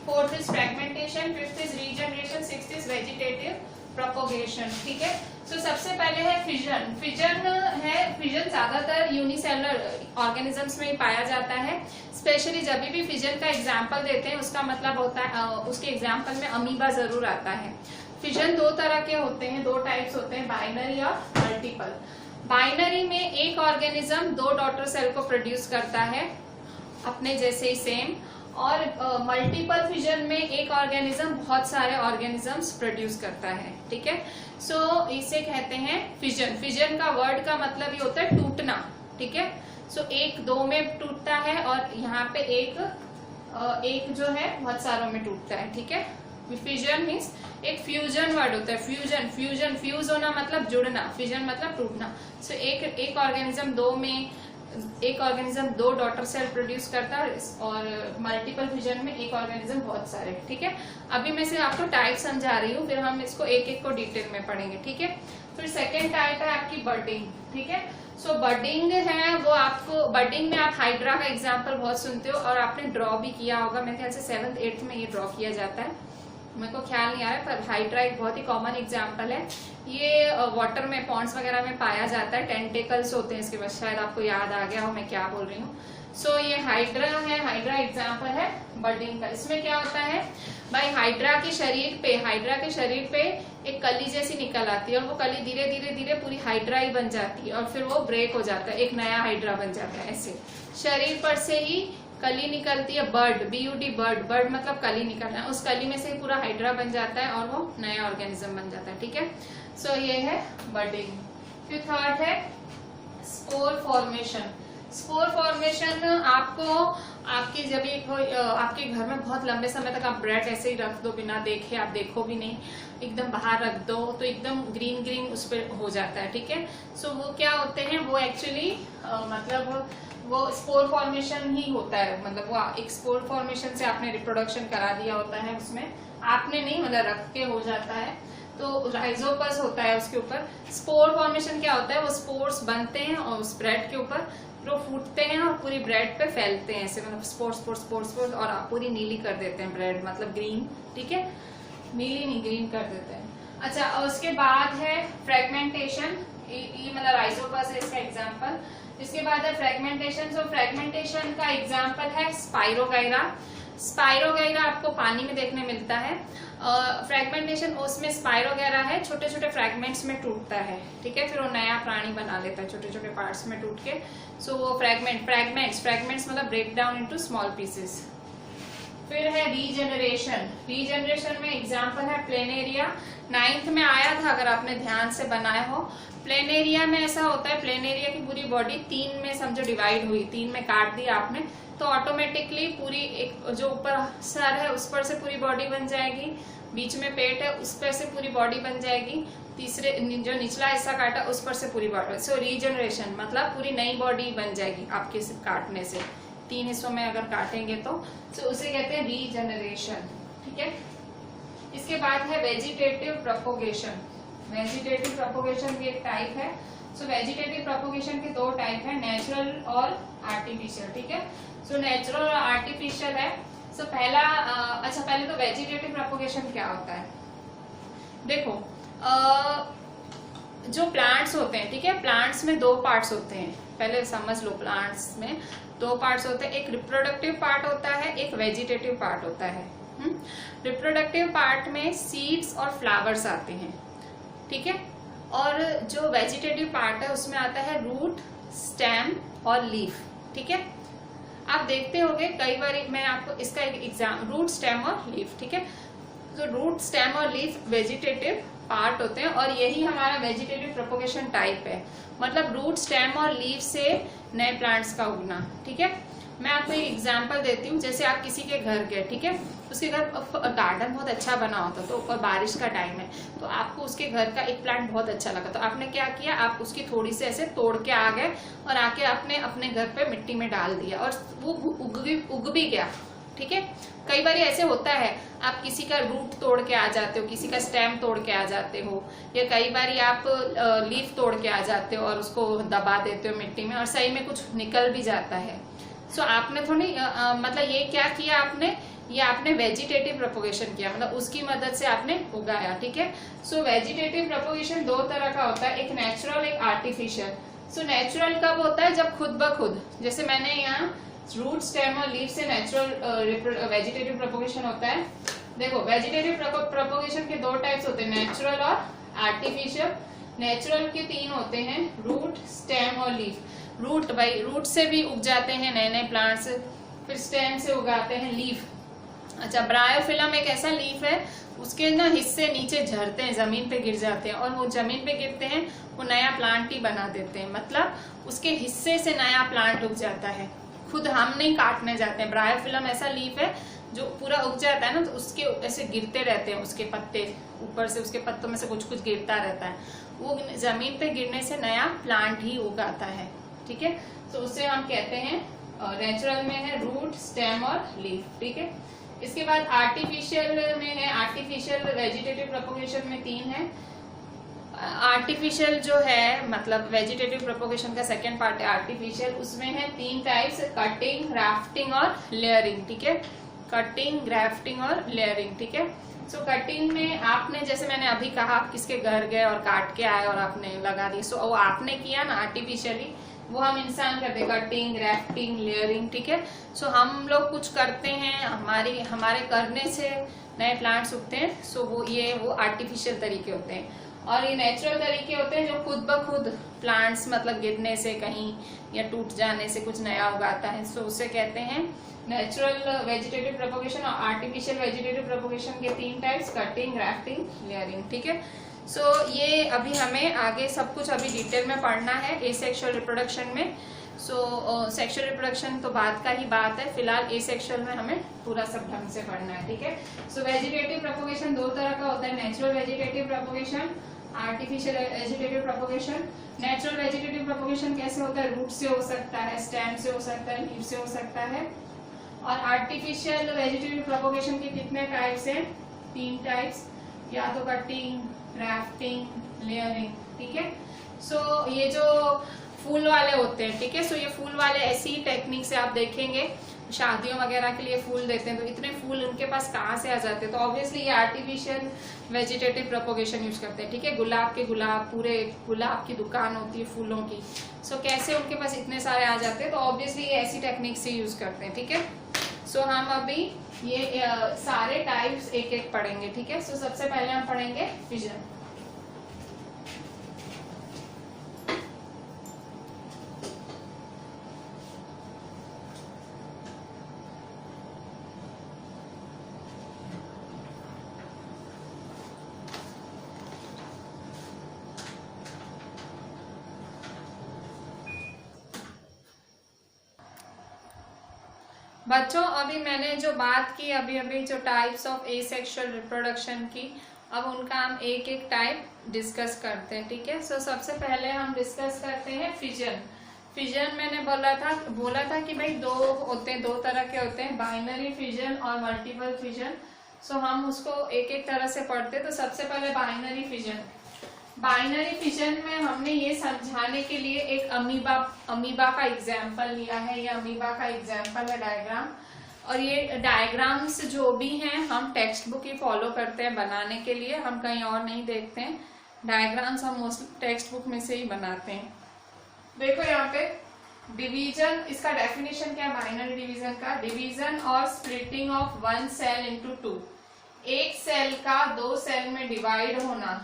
fourth is fragmentation, fifth is regeneration, sixth is vegetative propagation, ठीक है। So सबसे पहले है fission. Fission ज्यादातर यूनिसेलुलर ऑर्गेनिजम्स में ही पाया जाता है। स्पेशली जब भी फिजन का एग्जाम्पल देते हैं उसका मतलब होता है उसके एग्जाम्पल में अमीबा जरूर आता है। फिजन दो तरह के होते हैं, दो टाइप्स होते हैं, बाइनरी और मल्टीपल। बाइनरी में एक ऑर्गेनिज्म दो डॉटर सेल को प्रोड्यूस करता है अपने जैसे ही सेम, और मल्टीपल फिजन में एक ऑर्गेनिज्म बहुत सारे ऑर्गेनिजम्स प्रोड्यूस करता है, ठीक है। सो इसे कहते हैं फिजन। फिजन का वर्ड का मतलब ये होता है टूटना, ठीक है। सो एक दो में टूटता है और यहाँ पे एक जो है बहुत सारों में टूटता है, ठीक है। फिजन मीन्स एक फ्यूजन वर्ड होता है, फ्यूजन फ्यूज होना मतलब जुड़ना, फिजन मतलब टूटना। सो एक ऑर्गेनिज्म दो डॉटर सेल प्रोड्यूस करता है, और मल्टीपल फिजन में एक ऑर्गेनिज्म बहुत सारे, ठीक है। अभी मैं सिर्फ आपको टाइप समझा रही हूँ, फिर हम इसको एक एक को डिटेल में पढ़ेंगे, ठीक है। फिर सेकेंड टाइप है आपकी बडिंग, ठीक है। सो बडिंग है वो आपको, बडिंग में आप हाइड्रा का एग्जाम्पल बहुत सुनते हो और आपने ड्रॉ भी किया होगा, मेरे ख्याल से 7th 8th में ये ड्रॉ किया जाता है, मेरे को ख्याल नहीं आ रहा है, पर हाइड्रा एक बहुत ही कॉमन एग्जाम्पल है। ये वाटर में पॉन्ड्स वगैरह में पाया जाता है, टेंटेकल्स होते हैं इसके पास, शायद आपको याद आ गया हो मैं क्या बोल रही हूँ। सो ये हाइड्रा है, हाइड्रा एग्जाम्पल है बडिंग का। इसमें क्या होता है भाई, हाइड्रा के शरीर पे एक कली जैसी निकल आती है, और वो कली धीरे धीरे धीरे पूरी हाइड्रा ही बन जाती है, और फिर वो ब्रेक हो जाता है, एक नया हाइड्रा बन जाता है। ऐसे शरीर पर से ही कली निकलती है, बर्ड, BUD बर्ड मतलब कली निकलना, उस कली में से ही पूरा हाइड्रा बन जाता है और वो नया ऑर्गेनिज्म बन जाता है, ठीक है। सो ये है बडिंग। फिर थर्ड है स्पोर फॉर्मेशन। स्पोर फॉर्मेशन आपको आपके जब आपके घर में बहुत लंबे समय तक आप ब्रेड ऐसे ही रख दो बिना देखे, आप देखो भी नहीं, एकदम बाहर रख दो तो एकदम ग्रीन उस पर हो जाता है, ठीक है। सो वो क्या होते हैं, वो एक्चुअली मतलब वो स्पोर फॉर्मेशन ही होता है, मतलब वो एक स्पोर फॉर्मेशन से आपने रिप्रोडक्शन करा दिया होता है, उसमें आपने नहीं मतलब रख के हो जाता है, तो राइजोपस होता है उसके ऊपर। स्पोर फॉर्मेशन क्या होता है, वो स्पोर्स बनते हैं और उस ब्रेड के ऊपर वो फूटते हैं और पूरी ब्रेड पे फैलते हैं ऐसे, मतलब स्पोर्स और पूरी नीली कर देते हैं ब्रेड, मतलब ग्रीन, ठीक है, नीली नहीं ग्रीन कर देते हैं। अच्छा, और उसके बाद है फ्रेगमेंटेशन, ये मतलब राइजोपस है इसका एग्जाम्पल। इसके बाद है फ्रेगमेंटेशन। सो फ्रेगमेंटेशन का एग्जाम्पल है स्पाइरोगाइरा। स्पाइरोगाइरा आपको पानी में देखने मिलता है। फ्रेगमेंटेशन उसमें स्पाइरोगाइरा है, छोटे छोटे फ्रेगमेंट्स में टूटता है, ठीक है, फिर वो नया प्राणी बना लेता है छोटे छोटे पार्ट्स में टूट के। सो वो फ्रेगमेंट्स मतलब break down into small pieces. फिर है रीजनरेशन। रीजनरेशन में एग्जाम्पल है प्लेनेरिया, 9th में आया था अगर आपने ध्यान से बनाया हो। प्लेनेरिया में ऐसा होता है, प्लेनेरिया की पूरी बॉडी 3 में समझो डिवाइड हुई, 3 में काट दिया आपने, तो ऑटोमेटिकली पूरी एक जो ऊपर सर है उस पर से पूरी बॉडी बन जाएगी, बीच में पेट है उस पर से पूरी बॉडी बन जाएगी, तीसरे जो निचला हिस्सा काटा उस पर से पूरी बॉडी। सो रीजनरेशन मतलब पूरी नई बॉडी बन जाएगी आपके काटने से, 3 हिस्सों में अगर काटेंगे तो उसे कहते हैं रीजनरेशन, ठीक है। इसके बाद है वेजिटेटिव प्रोपोगेशन। वेजिटेटिव प्रोपोगेशन भी एक टाइप है। सो वेजिटेटिव प्रोपोगेशन के 2 टाइप है, नेचुरल और आर्टिफिशियल, ठीक है। सो नेचुरल और आर्टिफिशियल है। सो पहले तो वेजिटेटिव प्रोपोगेशन क्या होता है, देखो जो प्लांट्स होते हैं, ठीक है, प्लांट्स में 2 पार्ट्स होते हैं, पहले समझ लो, प्लांट्स में 2 पार्ट्स होते हैं, एक रिप्रोडक्टिव पार्ट होता है, एक वेजिटेटिव पार्ट होता है। रिप्रोडक्टिव पार्ट में सीड्स और फ्लावर्स आते हैं, ठीक है, और जो वेजिटेटिव पार्ट है उसमें आता है रूट, स्टेम और लीफ, ठीक है। आप देखते होंगे कई बार, मैं आपको इसका एक एग्जाम, रूट, स्टेम और लीफ, ठीक है। तो रूट, स्टेम और लीफ वेजिटेटिव पार्ट होते हैं और यही हमारा वेजिटेटिव प्रोपोगेशन टाइप है, मतलब रूट, स्टेम और लीफ से नए प्लांट्स का उगना, ठीक है। मैं आपको एक एग्जांपल देती हूँ, जैसे आप किसी के घर गए, ठीक है, उसके घर गार्डन बहुत अच्छा बना होता तो, और बारिश का टाइम है, तो आपको उसके घर का एक प्लांट बहुत अच्छा लगा, तो आपने क्या किया, आप उसकी थोड़ी सी ऐसे तोड़ के आ गए और आके आपने अपने घर पे मिट्टी में डाल दिया और वो उग भी गया, ठीक है। कई बार ऐसे होता है, आप किसी का रूट तोड़ के आ जाते हो, किसी का स्टेम तोड़ के आ जाते हो, या कई बार आप लीफ तोड़ के आ जाते हो और उसको दबा देते हो मिट्टी में और सही में कुछ निकल भी जाता है। सो आपने थोड़ी मतलब ये क्या किया आपने, ये आपने वेजिटेटिव प्रोपोगेशन किया, मतलब उसकी मदद से आपने उगाया, ठीक है। सो वेजिटेटिव प्रोपोगेशन 2 तरह का होता है, एक नेचुरल, एक आर्टिफिशियल। सो नेचुरल कब होता है, जब खुद ब खुद, जैसे मैंने यहाँ रूट, स्टेम और लीफ से नेचुरल वेजिटेटिव प्रोपोगेशन होता है, देखो वेजिटेटिव प्रोपोगेशन के दो टाइप्स होते हैं, नेचुरल और आर्टिफिशियल। नेचुरल के तीन होते हैं, रूट, स्टेम और लीफ। रूट, भाई रूट से भी उग जाते हैं नए नए प्लांट्स, फिर स्टेम से उगाते हैं लीफ। अच्छा, ब्रायोफिलम एक ऐसा लीफ है, उसके ना हिस्से नीचे झरते हैं, जमीन पे गिर जाते हैं, और वो जमीन पे गिरते हैं वो नया प्लांट ही बना देते हैं, मतलब उसके हिस्से से नया प्लांट उग जाता है, खुद हम नहीं काटने जाते हैं। ब्रायोफिलम ऐसा लीफ है जो पूरा उग जाता है ना, तो उसके ऐसे गिरते रहते हैं, उसके पत्ते ऊपर से, उसके पत्तों में से कुछ कुछ गिरता रहता है, वो जमीन पे गिरने से नया प्लांट ही उगाता है, ठीक है। तो उसे हम कहते हैं, नेचुरल में है रूट, स्टेम और लीफ, ठीक है। इसके बाद आर्टिफिशियल में है, आर्टिफिशियल वेजिटेटिव प्रोपोगेशन में तीन है। आर्टिफिशियल जो है मतलब वेजिटेटिव प्रोपोगेशन का सेकेंड पार्ट है आर्टिफिशियल, उसमें है तीन टाइप्स, कटिंग, ग्राफ्टिंग और लेयरिंग, ठीक है। कटिंग, ग्राफ्टिंग और लेयरिंग, ठीक है। सो कटिंग में आपने, जैसे मैंने अभी कहा, आप किसके घर गए और काट के आए और आपने लगा दी, सो वो आपने किया ना आर्टिफिशियली, वो हम इंसान करते हैं, कटिंग, ग्राफ्टिंग, लेयरिंग, ठीक है। सो हम लोग कुछ करते हैं, हमारे करने से नए प्लांट्स उगते हैं, सो वो आर्टिफिशियल तरीके होते हैं। और ये नेचुरल तरीके होते हैं जो खुद ब खुद प्लांट्स मतलब गिरने से कहीं या टूट जाने से कुछ नया उगाता है, सो उसे कहते हैं नेचुरल वेजिटेटिव प्रोपोगेशन। और आर्टिफिशियल वेजिटेटिव प्रोपोगेशन के तीन टाइप्स, कटिंग, ग्राफ्टिंग, लेयरिंग, ठीक है। सो ये अभी हमें आगे सब कुछ अभी डिटेल में पढ़ना है एसेक्सुअल रिप्रोडक्शन में। सो सेक्सुअल रिप्रोडक्शन तो बाद का ही बात है, फिलहाल एसेक्सुअल में हमें पूरा सब ढंग से पढ़ना है, ठीक है। सो वेजिटेटिव प्रोपोगेशन दो तरह का होता है, natural vegetative propagation, artificial vegetative propagation. Natural vegetative propagation कैसे होता है, रूट से हो सकता है, स्टेम से हो सकता है, लीफ से हो सकता है। और आर्टिफिशियल वेजिटेटिव प्रोपोगेशन के कितने टाइप्स हैं, तीन टाइप्स, या तो कटिंग, ग्राफ्टिंग, लेयरिंग, ठीक है। सो ये जो फूल वाले होते हैं, ठीक है, सो ये फूल वाले ऐसी टेक्निक से आप देखेंगे शादियों वगैरह के लिए फूल देते हैं, तो इतने फूल उनके पास कहाँ से आ जाते हैं, तो ऑब्वियसली ये आर्टिफिशियल वेजिटेटिव प्रोपोगेशन यूज करते हैं, ठीक है। गुलाब पूरे गुलाब की दुकान होती है फूलों की, सो कैसे उनके पास इतने सारे आ जाते हैं, तो ऑब्वियसली ये ऐसी टेक्निक से यूज करते हैं, ठीक है। सो हम अभी ये सारे टाइप्स एक एक पढ़ेंगे, ठीक है। सो सबसे पहले हम पढ़ेंगे फिजन। बच्चों अभी मैंने जो बात की अभी जो टाइप्स ऑफ एसेक्सुअल रिप्रोडक्शन की, अब उनका हम एक एक टाइप डिस्कस करते हैं, ठीक है। सो सबसे पहले हम डिस्कस करते हैं फिजन। फिजन मैंने बोला था कि भाई दो होते हैं, दो तरह के होते हैं, बाइनरी फिजन और मल्टीपल फिजन। सो हम उसको एक एक तरह से पढ़ते हैं। तो सबसे पहले बाइनरी फिजन। बाइनरी फिजन में हमने ये समझाने के लिए एक अमीबा का एग्जाम्पल लिया है, ये अमीबा का एग्जाम्पल है डायग्राम। और ये डायग्राम्स जो भी हैं हम टेक्स्ट बुक ही फॉलो करते हैं बनाने के लिए, हम कहीं और नहीं देखते हैं, डायग्राम्स हम मोस्टली टेक्स्ट बुक में से ही बनाते हैं। देखो यहाँ पे डिवीजन, इसका डेफिनेशन क्या है बाइनरी डिवीजन का, डिवीजन और splitting of one cell into two. एक सेल का दो सेल में डिवाइड होना,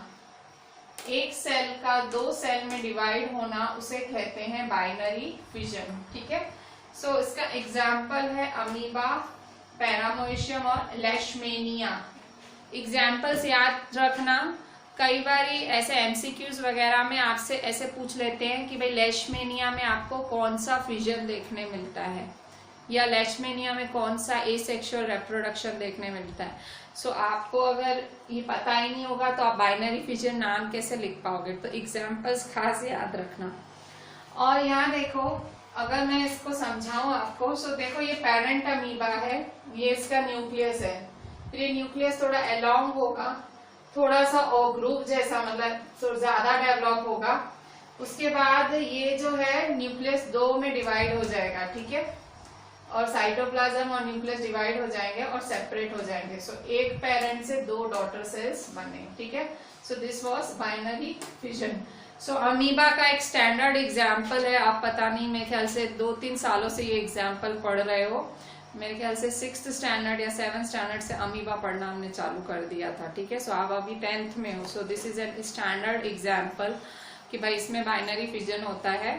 एक सेल का दो सेल में डिवाइड होना, उसे कहते हैं बाइनरी फिजन, ठीक है। सो इसका एग्जाम्पल है अमीबा, पैरामोइशियम और लेशमेनिया। एग्जाम्पल्स याद रखना, कई बार ऐसे एमसीक्यूज वगैरह में आपसे ऐसे पूछ लेते हैं कि भाई लेशमेनिया में आपको कौन सा फिजन देखने मिलता है, या लेशमेनिया में कौन सा एसेक्सुअल रिप्रोडक्शन देखने मिलता है। सो आपको अगर ये पता ही नहीं होगा तो आप बाइनरी फिजन नाम कैसे लिख पाओगे, तो एग्जाम्पल्स खास याद रखना। और यहाँ देखो, अगर मैं इसको समझाऊं आपको, सो देखो ये पेरेंट अमीबा है, ये इसका न्यूक्लियस है, फिर ये न्यूक्लियस थोड़ा अलोंग होगा, थोड़ा सा ग्रुप जैसा, मतलब थोड़ा ज्यादा डेवलप होगा। उसके बाद ये जो है न्यूक्लियस दो में डिवाइड हो जाएगा, ठीक है, और साइटोप्लाज्म और न्यूक्लियस डिवाइड हो जाएंगे और सेपरेट हो जाएंगे। सो एक पेरेंट से दो डॉटर सेल्स बने, ठीक है। So this was binary fission. So amoeba का एक स्टैंडर्ड एग्जाम्पल है, आप पता नहीं मेरे ख्याल से 2-3 सालों से ये एग्जाम्पल पढ़ रहे हो। मेरे ख्याल से 6th स्टैंडर्ड या 7th स्टैंडर्ड से अमीबा पढ़ना हमने चालू कर दिया था, ठीक है। सो आप अभी 10th में हो, सो this is an standard example कि भाई इसमें बाइनरी फिजन होता है,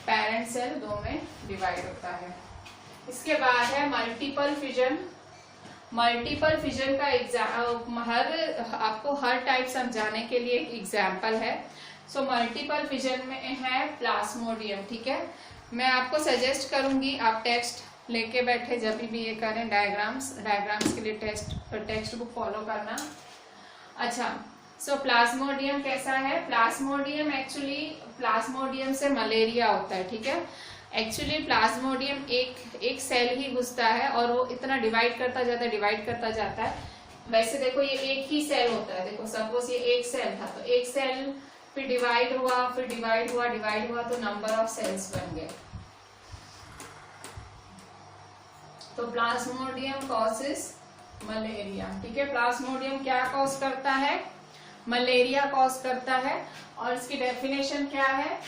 पेरेंट सेल 2 में डिवाइड होता है। इसके बाद है मल्टीपल फिजन। मल्टीपल फिजन का आपको हर टाइप समझाने के लिए एक एग्जाम्पल है। सो मल्टीपल फिजन में है प्लाज्मोडियम, ठीक है। मैं आपको सजेस्ट करूंगी आप टेक्स्ट लेके बैठे जब भी ये करें, डायग्राम्स के लिए टेक्स्ट बुक फॉलो करना। अच्छा, सो प्लाज्मोडियम कैसा है? प्लाज्मोडियम एक्चुअली प्लाज्मोडियम से मलेरिया होता है, ठीक है। एक्चुअली प्लाज्मोडियम एक सेल ही घुसता है और वो इतना डिवाइड करता जाता है। वैसे देखो ये एक ही सेल होता है, देखो सपोज ये एक सेल था, तो एक सेल फिर डिवाइड हुआ तो नंबर ऑफ सेल्स बन गए। तो प्लाज्मोडियम कॉजेस मलेरिया, ठीक है। प्लाज्मोडियम क्या कॉज करता है? मलेरिया कॉज करता है। और इसकी डेफिनेशन क्या है?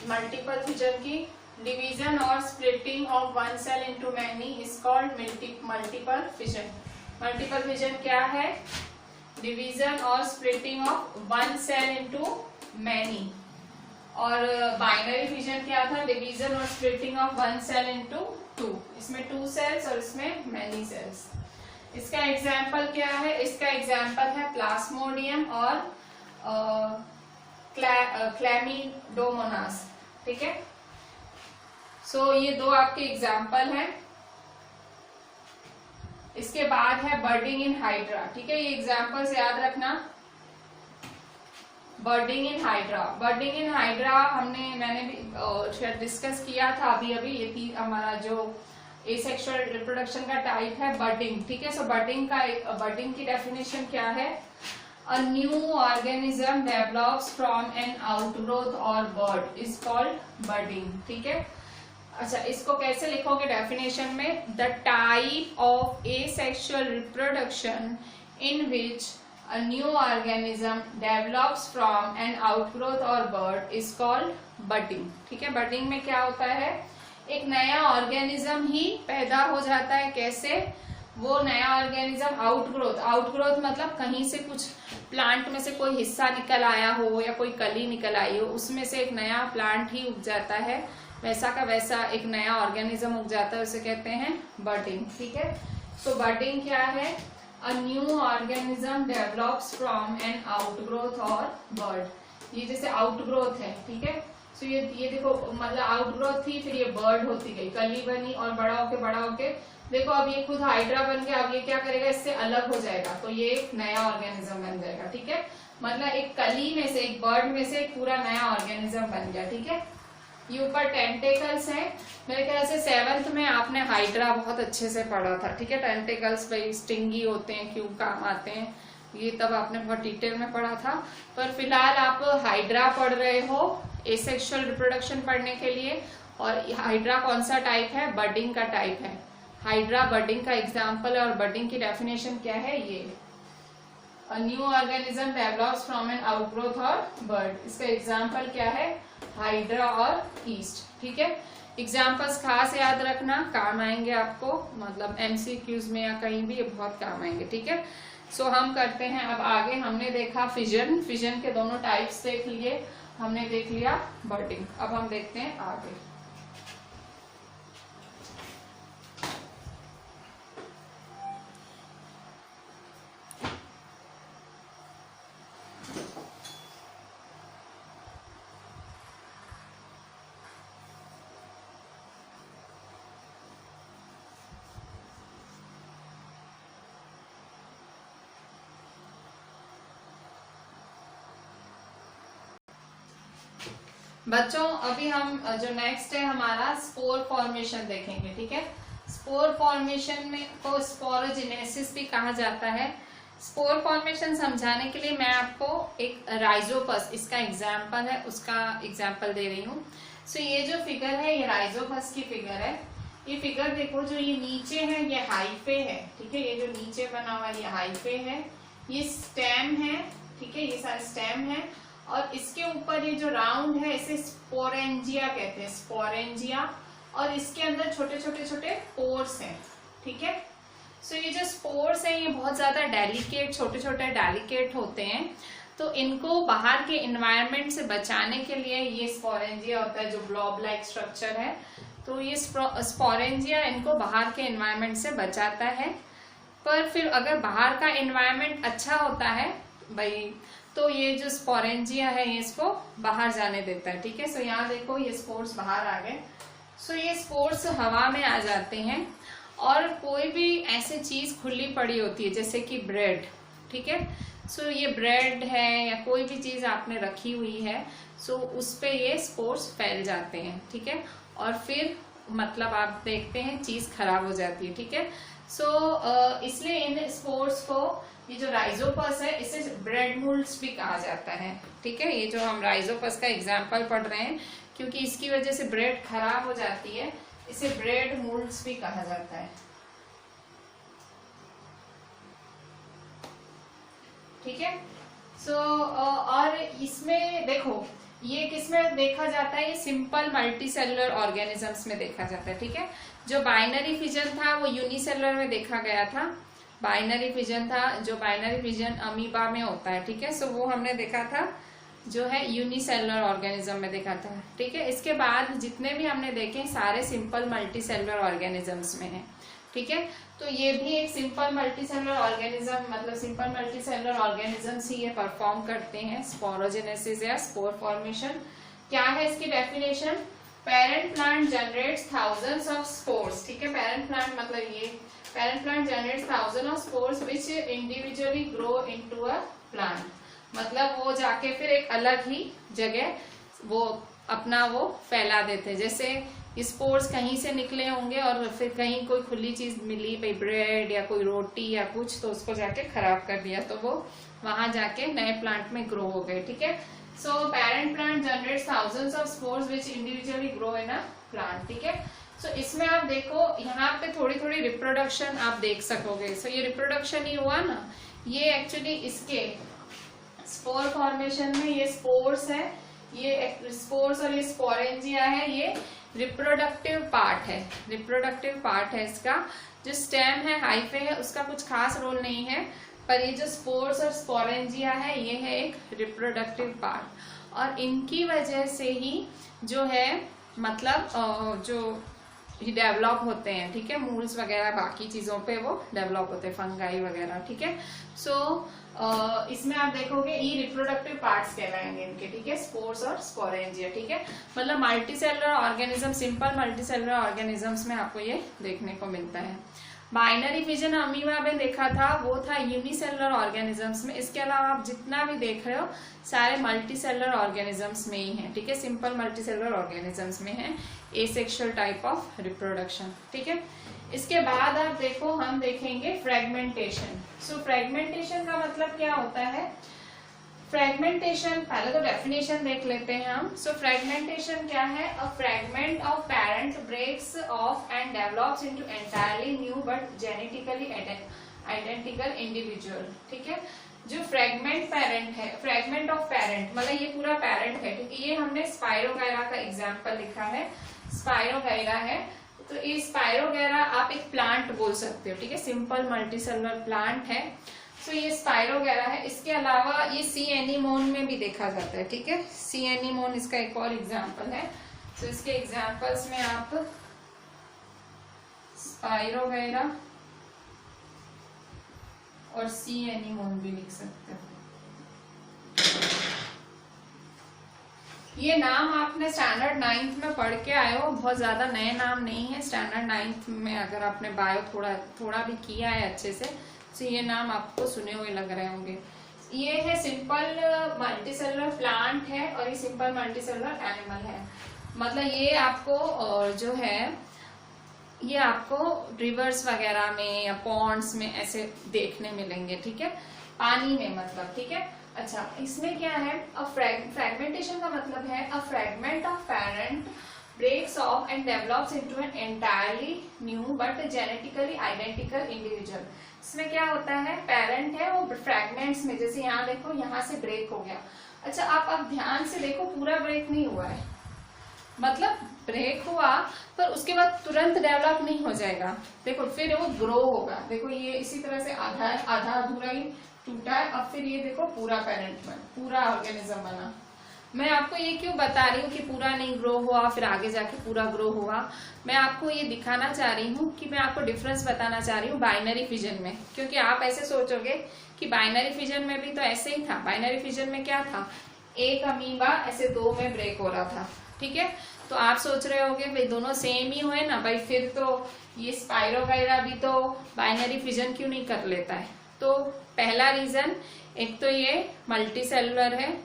मल्टीपल फिजन की डिवीजन और splitting of one cell into many is called multiple fission. Multiple fission क्या है? डिवीजन और splitting of one cell into many. और बाइनरी फिजन क्या था? डिवीजन और splitting of one cell into 2। इसमें 2 सेल्स और इसमें मैनी सेल्स। इसका एग्जाम्पल क्या है? इसका एग्जाम्पल है प्लाज्मोडियम और क्लैमिडोमोनास, ठीक है। सो ये 2 आपके एग्जाम्पल हैं। इसके बाद है बर्डिंग इन हाइड्रा, ठीक है। ये एग्जाम्पल्स याद रखना। बर्डिंग इन हाइड्रा मैंने भी शायद डिस्कस किया था अभी। ये हमारा जो एसेक्सुअल रिप्रोडक्शन का टाइप है बर्डिंग, ठीक है। सो बर्डिंग की डेफिनेशन क्या है? A new organism develops from an outgrowth और बर्ड इज कॉल्ड बर्डिंग, ठीक है। अच्छा, इसको कैसे लिखोगे डेफिनेशन में? The type of asexual reproduction in which a new organism develops from an outgrowth or bud is called budding, ठीक है। budding में क्या होता है? एक नया ऑर्गेनिज्म ही पैदा हो जाता है। कैसे? वो नया ऑर्गेनिज्म आउटग्रोथ मतलब कहीं से कुछ प्लांट में से कोई हिस्सा निकल आया हो या कोई कली निकल आई हो, उसमें से एक नया प्लांट ही उग जाता है। वैसा का वैसा एक नया ऑर्गेनिज्म उग जाता है, उसे कहते हैं बडिंग, ठीक है। तो बडिंग क्या है? A new organism develops from an outgrowth or bud। ये जैसे आउटग्रोथ है, ठीक है। सो ये देखो मतलब आउटग्रोथ थी, फिर ये बर्ड होती गई, कली बनी और बड़ा होके देखो अब ये खुद हाइड्रा बन गया। अब ये क्या करेगा? इससे अलग हो जाएगा, तो ये एक नया ऑर्गेनिज्म बन जाएगा, ठीक है। मतलब एक कली में से, एक बर्ड में से एक पूरा नया ऑर्गेनिज्म बन गया, ठीक है। ये ऊपर टेंटेकल्स है। मेरे ख्याल से 7th में आपने हाइड्रा बहुत अच्छे से पढ़ा था, ठीक है। टेंटेकल्स भाई स्टिंगी होते हैं, क्यों काम आते हैं, ये तब आपने बहुत डिटेल में पढ़ा था। पर फिलहाल आप हाइड्रा पढ़ रहे हो एसेक्सुअल रिप्रोडक्शन पढ़ने के लिए। और हाइड्रा कौन सा टाइप है? बडिंग का टाइप है। हाइड्रा बडिंग का एग्जाम्पल है। और बडिंग की डेफिनेशन क्या है? ये A new organism develops from an outgrowth or bud। इसका एग्जाम्पल क्या है? हाइड्रा और ईस्ट, ठीक है। एग्जाम्पल्स खास याद रखना, काम आएंगे आपको, मतलब MCQs में या कहीं भी ये बहुत काम आएंगे, ठीक है। सो हम करते हैं अब आगे। हमने देखा फिजन के दोनों टाइप्स देख लिए, हमने देख लिया बर्डिंग। अब हम देखते हैं आगे। बच्चों अभी हम जो नेक्स्ट है हमारा स्पोर फॉर्मेशन देखेंगे, ठीक है। स्पोर फॉर्मेशन में को स्पोरोजेनेसिस भी कहा जाता है। स्पोर फॉर्मेशन समझाने के लिए मैं आपको एक राइजोपस, इसका एग्जाम्पल है, उसका एग्जाम्पल दे रही हूँ। सो ये जो फिगर है ये राइजोपस की फिगर है। ये फिगर देखो, जो ये नीचे है ये हाइफे है, ठीक है। ये जो नीचे बना हुआ है ये हाइफे है, ये स्टेम है, ठीक है। ये सारा स्टेम है और इसके ऊपर ये जो राउंड है इसे स्पोरेंजिया कहते हैं, स्पोरेंजिया। और इसके अंदर छोटे छोटे छोटे पोर्स हैं, ठीक है। सो ये जो स्पोर्स हैं ये बहुत ज्यादा डेलिकेट, छोटे छोटे डेलिकेट होते हैं, तो इनको बाहर के इन्वायरमेंट से बचाने के लिए ये स्पोरेंजिया होता है जो ब्लॉब लाइक स्ट्रक्चर है। तो ये स्पोरेंजिया इनको बाहर के इन्वायरमेंट से बचाता है। पर फिर अगर बाहर का इन्वायरमेंट अच्छा होता है भाई, तो ये जो स्पोरेंजिया है ये इसको बाहर जाने देता है, ठीक है। सो यहाँ देखो ये स्पोर्स बाहर आ गए। सो ये स्पोर्स हवा में आ जाते हैं, और कोई भी ऐसी चीज खुली पड़ी होती है जैसे कि ब्रेड, ठीक है। सो ये ब्रेड है या कोई भी चीज आपने रखी हुई है, सो उस पे ये स्पोर्स फैल जाते हैं, ठीक है। और फिर मतलब आप देखते हैं चीज खराब हो जाती है, ठीक है। सो इसलिए इन स्पोर्स को, ये जो राइजोपस है इसे ब्रेड मोल्ड्स भी कहा जाता है, ठीक है। ये जो हम राइजोपस का एग्जाम्पल पढ़ रहे हैं, क्योंकि इसकी वजह से ब्रेड खराब हो जाती है, इसे ब्रेड मोल्ड्स भी कहा जाता है, ठीक है। सो और इसमें देखो ये किसमें देखा जाता है, ये सिंपल मल्टीसेलुलर ऑर्गेनिजम्स में देखा जाता है, ठीक है। जो बाइनरी फिजन था वो यूनिसेलुलर में देखा गया था, बाइनरी फिजन था, जो बाइनरी फिजन अमीबा में होता है, ठीक है। सो वो हमने देखा था जो है यूनिसेलुलर ऑर्गेनिज्म में देखा था, ठीक है। इसके बाद जितने भी हमने देखे सारे सिंपल मल्टीसेलुलर ऑर्गेनिजम्स में है, ठीक है। तो ये भी एक सिंपल मल्टीसेलुलर ऑर्गेनिज्म, मतलब सिंपल मल्टीसेलुलर ऑर्गेनिजम्स ही ये परफॉर्म करते हैं स्पोरोजेनेसिस या स्पोर फॉर्मेशन। क्या है इसकी definition, parent plant generates thousands of spores, ठीक है। पेरेंट प्लांट मतलब ये parent plant generates thousand of spores which individually grow into a plant, मतलब वो जाके फिर एक अलग ही जगह वो अपना वो फैला देते हैं। जैसे स्पोर्स कहीं से निकले होंगे और फिर कहीं कोई खुली चीज मिली, भाई ब्रेड या कोई रोटी या कुछ, तो उसको जाके खराब कर दिया, तो वो वहां जाके नए प्लांट में ग्रो हो गए, ठीक है। So parent plant generates thousands of spores which individually grow in a plant, ठीक है। सो इसमें आप देखो यहाँ पे थोड़ी थोड़ी रिप्रोडक्शन आप देख सकोगे। सो ये रिप्रोडक्शन ही हुआ ना, ये एक्चुअली इसके स्पोर फॉर्मेशन में ये स्पोर्स है, ये स्पोर्स और ये स्पोरेंजिया है, ये रिप्रोडक्टिव पार्ट है, रिप्रोडक्टिव पार्ट है इसका। जो स्टेम है, हाइफे है, उसका कुछ खास रोल नहीं है, पर ये जो स्पोर्स और स्पोरेंजिया है ये है एक रिप्रोडक्टिव पार्ट, और इनकी वजह से ही जो है मतलब जो डेवलप होते हैं, ठीक है। मूल्स वगैरह बाकी चीजों पे वो डेवलप होते हैं, फंगाई वगैरह, ठीक है। सो इसमें आप देखोगे ये रिप्रोडक्टिव पार्ट्स कहलाएंगे इनके, ठीक है, स्पोर्स और स्पोरेंजिया, ठीक है। मतलब multicellular organism, simple multicellular organisms में आपको ये देखने को मिलता है। बाइनरी फिजन अमीबा में देखा था वो था यूनिसेलुलर ऑर्गेनिजम्स में। इसके अलावा आप जितना भी देख रहे हो सारे मल्टीसेलुलर ऑर्गेनिजम्स में ही है, ठीक है, सिंपल मल्टीसेलुलर ऑर्गेनिजम्स में है एसेक्सुअल टाइप ऑफ रिप्रोडक्शन, ठीक है। इसके बाद आप देखो हम देखेंगे फ्रेगमेंटेशन। सो फ्रेगमेंटेशन का मतलब क्या होता है, फ्रेगमेंटेशन पहले तो डेफिनेशन देख लेते हैं हम। सो फ्रेगमेंटेशन क्या है, a fragment of parent breaks off and develops into entirely new but genetically identical individual, ठीक है। जो फ्रेगमेंट पेरेंट है, फ्रेगमेंट ऑफ पेरेंट मतलब ये पूरा पेरेंट है, ठीक है। ये हमने स्पाइरोगैरा का एग्जाम्पल लिखा है, स्पाइरोगैरा है, तो ये स्पाइरोगैरा आप एक प्लांट बोल सकते हो, ठीक है, सिंपल मल्टीसेलुलर प्लांट है। तो ये स्पाइरोगैरा है। इसके अलावा ये सी एनीमोन में भी देखा जाता है, ठीक है, सी एनीमोन इसका एक और एग्जाम्पल है। तो इसके एग्जाम्पल्स में आप स्पाइरोगैरा और सी एनीमोन भी लिख सकते हो। ये नाम आपने स्टैंडर्ड 9th में पढ़ के आए हो, बहुत ज्यादा नए नाम नहीं है। स्टैंडर्ड 9th में अगर आपने बायो थोड़ा भी किया है अच्छे से, तो ये नाम आपको सुने हुए लग रहे होंगे। ये है सिंपल मल्टीसेलुलर प्लांट है और ये सिंपल मल्टीसेलुलर एनिमल है। मतलब ये आपको जो है ये आपको रिवर्स वगैरह में या पॉन्ड्स में ऐसे देखने मिलेंगे, ठीक है, पानी में मतलब, ठीक है। अच्छा, इसमें क्या है, फ्रेगमेंटेशन का मतलब है a fragment of parent breaks off and develops into an entirely new but genetically identical individual। इसमें क्या होता है, पेरेंट है वो फ्रैगमेंट्स में, जैसे यहाँ देखो यहाँ से ब्रेक हो गया। अच्छा, आप अब ध्यान से देखो पूरा ब्रेक नहीं हुआ है, मतलब ब्रेक हुआ पर उसके बाद तुरंत डेवलप नहीं हो जाएगा। देखो फिर वो ग्रो होगा। देखो ये इसी तरह से आधा अधूरा ही टूटा है, अब फिर ये देखो पूरा पेरेंट में पूरा ऑर्गेनिज्म बना। मैं आपको ये क्यों बता रही हूँ कि पूरा नहीं ग्रो हुआ फिर आगे जाके पूरा ग्रो हुआ, मैं आपको ये दिखाना चाह रही हूँ कि मैं आपको डिफरेंस बताना चाह रही हूँ बाइनरी फिजन में। क्योंकि आप ऐसे सोचोगे कि बाइनरी फिजन में भी तो ऐसे ही था। बाइनरी फिजन में क्या था, एक अमीबा ऐसे दो में ब्रेक हो रहा था, ठीक है। तो आप सोच रहे होगे भाई दोनों सेम ही हुए ना भाई, फिर तो ये स्पाइरोगाइरा भी तो बाइनरी फिजन क्यों नहीं कर लेता है। तो पहला रीजन, एक तो ये मल्टी सेलुलर है,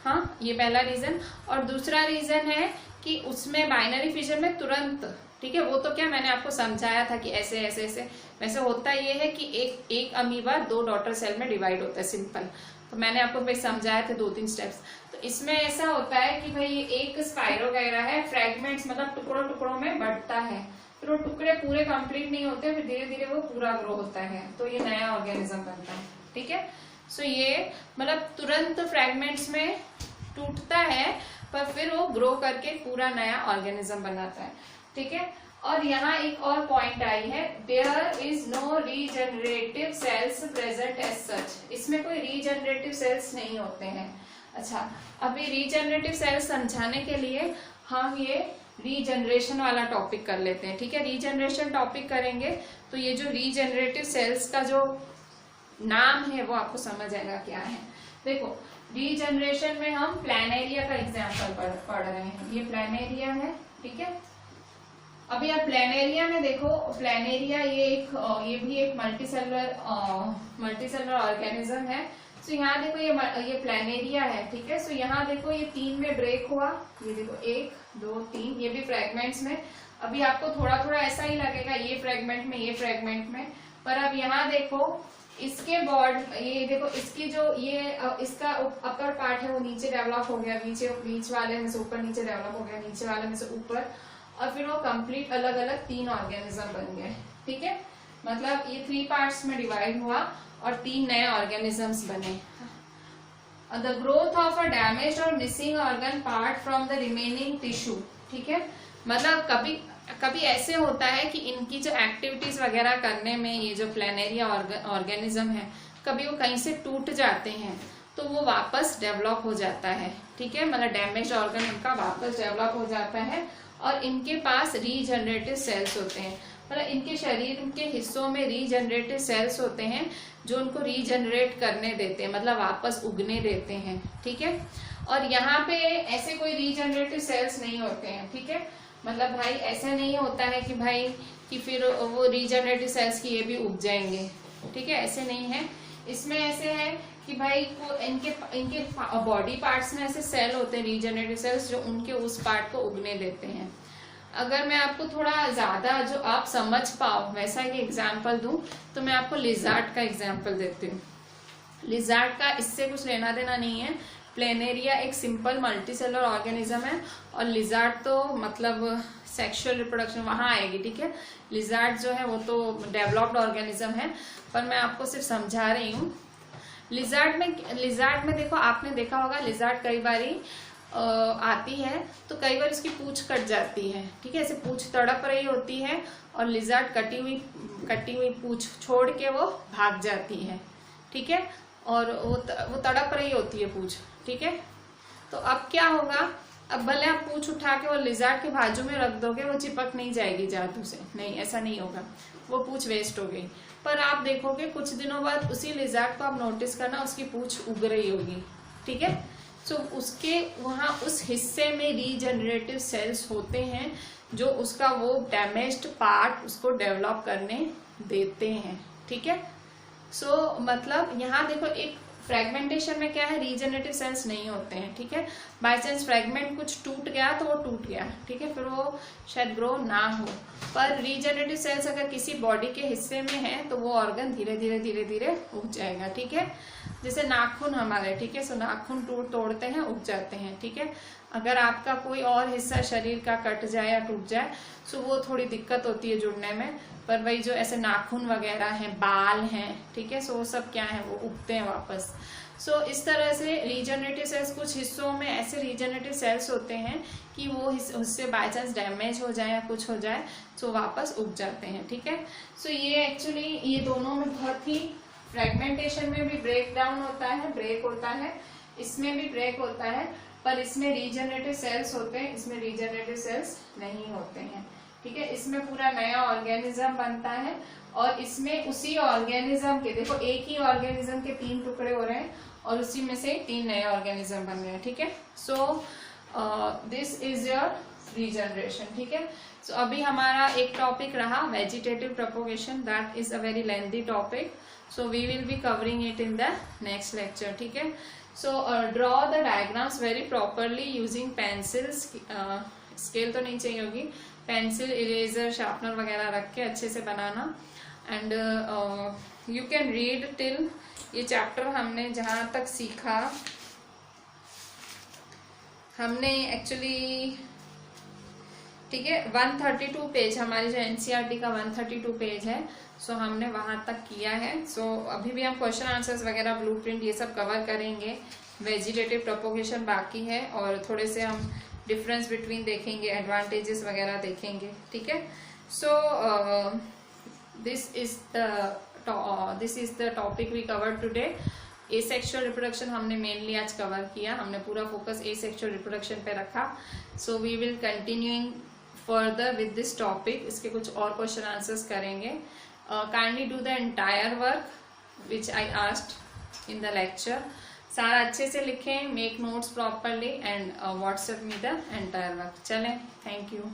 हाँ ये पहला रीजन। और दूसरा रीजन है कि उसमें बाइनरी फिजन में तुरंत, ठीक है, वो तो क्या मैंने आपको समझाया था कि ऐसे ऐसे ऐसे। वैसे होता ये है कि एक अमीबा दो डॉटर सेल में डिवाइड होता है, सिंपल। तो मैंने आपको भाई समझाया थे 2-3 स्टेप्स। तो इसमें ऐसा होता है कि भाई एक स्पाइरोगाइरा है, फ्रेगमेंट्स मतलब टुकड़ों टुकड़ों में बढ़ता है, फिर वो टुकड़े पूरे कंप्लीट नहीं होते, फिर धीरे धीरे वो पूरा ग्रो होता है, तो ये नया ऑर्गेनिज्म बनता है, ठीक है। सो ये मतलब तुरंत फ्रेगमेंट्स में टूटता है पर फिर वो ग्रो करके पूरा नया ऑर्गेनिज्म बनाता है, ठीक है। और यहाँ एक और पॉइंट आई है, there is no regenerative cells present as such. इसमें कोई रीजनरेटिव सेल्स नहीं होते हैं। अच्छा, अभी रीजनरेटिव सेल्स समझाने के लिए हम ये रीजनरेशन वाला टॉपिक कर लेते हैं, ठीक है। रीजनरेशन टॉपिक करेंगे तो ये जो रीजनरेटिव सेल्स का जो नाम है वो आपको समझ आएगा क्या है। देखो रीजनरेशन में हम प्लैनेरिया का एग्जाम्पल पढ़ रहे हैं। ये प्लैनेरिया है, ठीक है। अभी आप प्लैनेरिया में देखो, प्लैनेरिया ये भी एक मल्टीसेलुलर ऑर्गेनिज्म है। सो यहाँ देखो ये प्लैनेरिया है, ठीक है। सो यहाँ देखो ये 3 में ब्रेक हुआ, ये देखो 1 2 3, ये भी फ्रेगमेंट्स में। अभी आपको थोड़ा थोड़ा ऐसा ही लगेगा, ये फ्रेगमेंट में ये फ्रेगमेंट में, पर अब यहाँ देखो इसके ये देखो इसकी जो ये इसका अपर पार्ट है वो नीचे डेवलप हो गया, बीच वाले में से ऊपर नीचे डेवलप हो गया, नीचे वाले में से ऊपर, और फिर वो कंप्लीट अलग अलग 3 ऑर्गेनिज्म बन गए, ठीक है। मतलब ये 3 पार्ट्स में डिवाइड हुआ और 3 नए ऑर्गेनिजम्स बने। The growth of a damaged और missing organ part from the remaining tissue, ठीक है। मतलब कभी ऐसे होता है कि इनकी जो एक्टिविटीज वगैरह करने में ये जो प्लैनेरिया ऑर्गेनिज्म है, कभी वो कहीं से टूट जाते हैं तो वो वापस डेवलप हो जाता है, ठीक है। मतलब डैमेज ऑर्गन उनका वापस डेवलप हो जाता है और इनके पास रीजनरेटिव सेल्स होते हैं। मतलब इनके शरीर के हिस्सों में रीजनरेटिव सेल्स होते हैं जो उनको रीजनरेट करने देते हैं, मतलब वापस उगने देते हैं, ठीक है। और यहाँ पे ऐसे कोई रीजनरेटिव सेल्स नहीं होते हैं, ठीक है। मतलब भाई ऐसा नहीं होता है कि भाई कि फिर वो रीजनरेटिव सेल्स की ये भी उग जाएंगे, ठीक है, ऐसे नहीं है। इसमें ऐसे है कि भाई इनके बॉडी पार्ट्स में ऐसे सेल होते हैं रीजनरेटिव सेल्स जो उनके उस पार्ट को उगने देते हैं। अगर मैं आपको थोड़ा ज्यादा जो आप समझ पाओ वैसा एक एग्जाम्पल दूं तो मैं आपको लिजार्ड का एग्जाम्पल देती हूँ। लिजार्ड का इससे कुछ लेना देना नहीं है। प्लेनेरिया एक सिंपल मल्टीसेलुलर ऑर्गेनिज्म है और लिजार्ड तो मतलब सेक्सुअल रिप्रोडक्शन वहां आएगी, ठीक है। लिजार्ड जो है वो तो डेवलप्ड ऑर्गेनिज्म है, पर मैं आपको सिर्फ समझा रही हूँ। लिजार्ड में देखो, आपने देखा होगा लिजार्ड कई बारी आती है तो कई बार इसकी पूंछ कट जाती है, ठीक है। ऐसे पूंछ तड़प रही होती है और लिजार्ड कटी हुई पूंछ छोड़ के वो भाग जाती है, ठीक है। और वो तड़प रही होती है पूंछ, ठीक है। तो अब क्या होगा, अब भले आप पूंछ उठा के वो लिजार्ड के बाजू में रख दोगे, वो चिपक नहीं जाएगी जादू से, नहीं ऐसा नहीं होगा, वो पूंछ वेस्ट हो गई। पर आप देखोगे कुछ दिनों बाद उसी लिजार्ड को आप नोटिस करना, उसकी पूंछ उग रही होगी, ठीक है। सो उसके वहां उस हिस्से में रीजनरेटिव सेल्स होते हैं जो उसका वो डैमेज्ड पार्ट उसको डेवलप करने देते हैं, ठीक है। सो मतलब यहाँ देखो एक फ्रेगमेंटेशन में क्या है, रीजनरेटिव सेल्स नहीं होते हैं, ठीक है। बाय चांस फ्रेगमेंट कुछ टूट गया तो वो टूट गया, ठीक है, फिर वो शायद ग्रो ना हो। पर रीजनरेटिव सेल्स अगर किसी बॉडी के हिस्से में है तो वो ऑर्गन धीरे धीरे उग जाएगा, ठीक है। जैसे नाखून हमारे, ठीक है, सो नाखून तोड़ते हैं उग जाते हैं, ठीक है। अगर आपका कोई और हिस्सा शरीर का कट जाए या टूट जाए सो वो थोड़ी दिक्कत होती है जुड़ने में, पर वही जो ऐसे नाखून वगैरह हैं, बाल हैं, ठीक है, सो वो सब क्या है, वो उगते हैं वापस। सो इस तरह से रीजनरेटिव सेल्स, कुछ हिस्सों में ऐसे रीजनरेटिव सेल्स होते हैं कि वो उससे बाय चांस डैमेज हो जाए या कुछ हो जाए तो वापस उग जाते हैं, ठीक है। सो ये एक्चुअली ये दोनों में बहुत ही, फ्रेगमेंटेशन में भी ब्रेक डाउन होता है, ब्रेक होता है, इसमें भी ब्रेक होता है, पर इसमें रीजनरेटिव सेल्स होते हैं, इसमें रीजनरेटिव सेल्स नहीं होते हैं, ठीक है। इसमें पूरा नया ऑर्गेनिज्म बनता है और इसमें उसी ऑर्गेनिज्म के, देखो एक ही ऑर्गेनिज्म के 3 टुकड़े हो रहे हैं और उसी में से 3 नए ऑर्गेनिज्म बन रहे हैं, ठीक है। So this is your regeneration, ठीक है। सो अभी हमारा एक टॉपिक रहा vegetative propagation, that is a very lengthy topic, so we will be covering it in the next lecture, ठीक है। So draw the diagrams very properly using pencils, scale तो नहीं चाहिए होगी, पेंसिल, इरेजर, शार्पनर वगैरह रख के अच्छे से बनाना। And you can read till, ये चैप्टर हमने जहाँ तक सीखा, हमने एक्चुअली, ठीक है, 132 पेज, हमारी जो एनसीईआरटी का 132 पेज है, सो हमने वहां तक किया है। सो अभी भी हम क्वेश्चन आंसर्स वगैरह, ब्लूप्रिंट, ये सब कवर करेंगे। वेजिटेटिव प्रोपोगेशन बाकी है और थोड़े से हम डिफरेंस बिटवीन देखेंगे, एडवांटेजेस वगैरह देखेंगे, ठीक है। So this is the topic we cover today. Asexual reproduction हमने मेनली आज कवर किया, हमने पूरा फोकस एसेक्सुअल रिप्रोडक्शन पे रखा। So we will continuing further with this topic, इसके कुछ और क्वेश्चन आंसर्स करेंगे। Kindly do the entire work which I asked in the lecture, सारा अच्छे से लिखें, make notes properly and WhatsApp me the entire work. चलें, थैंक यू।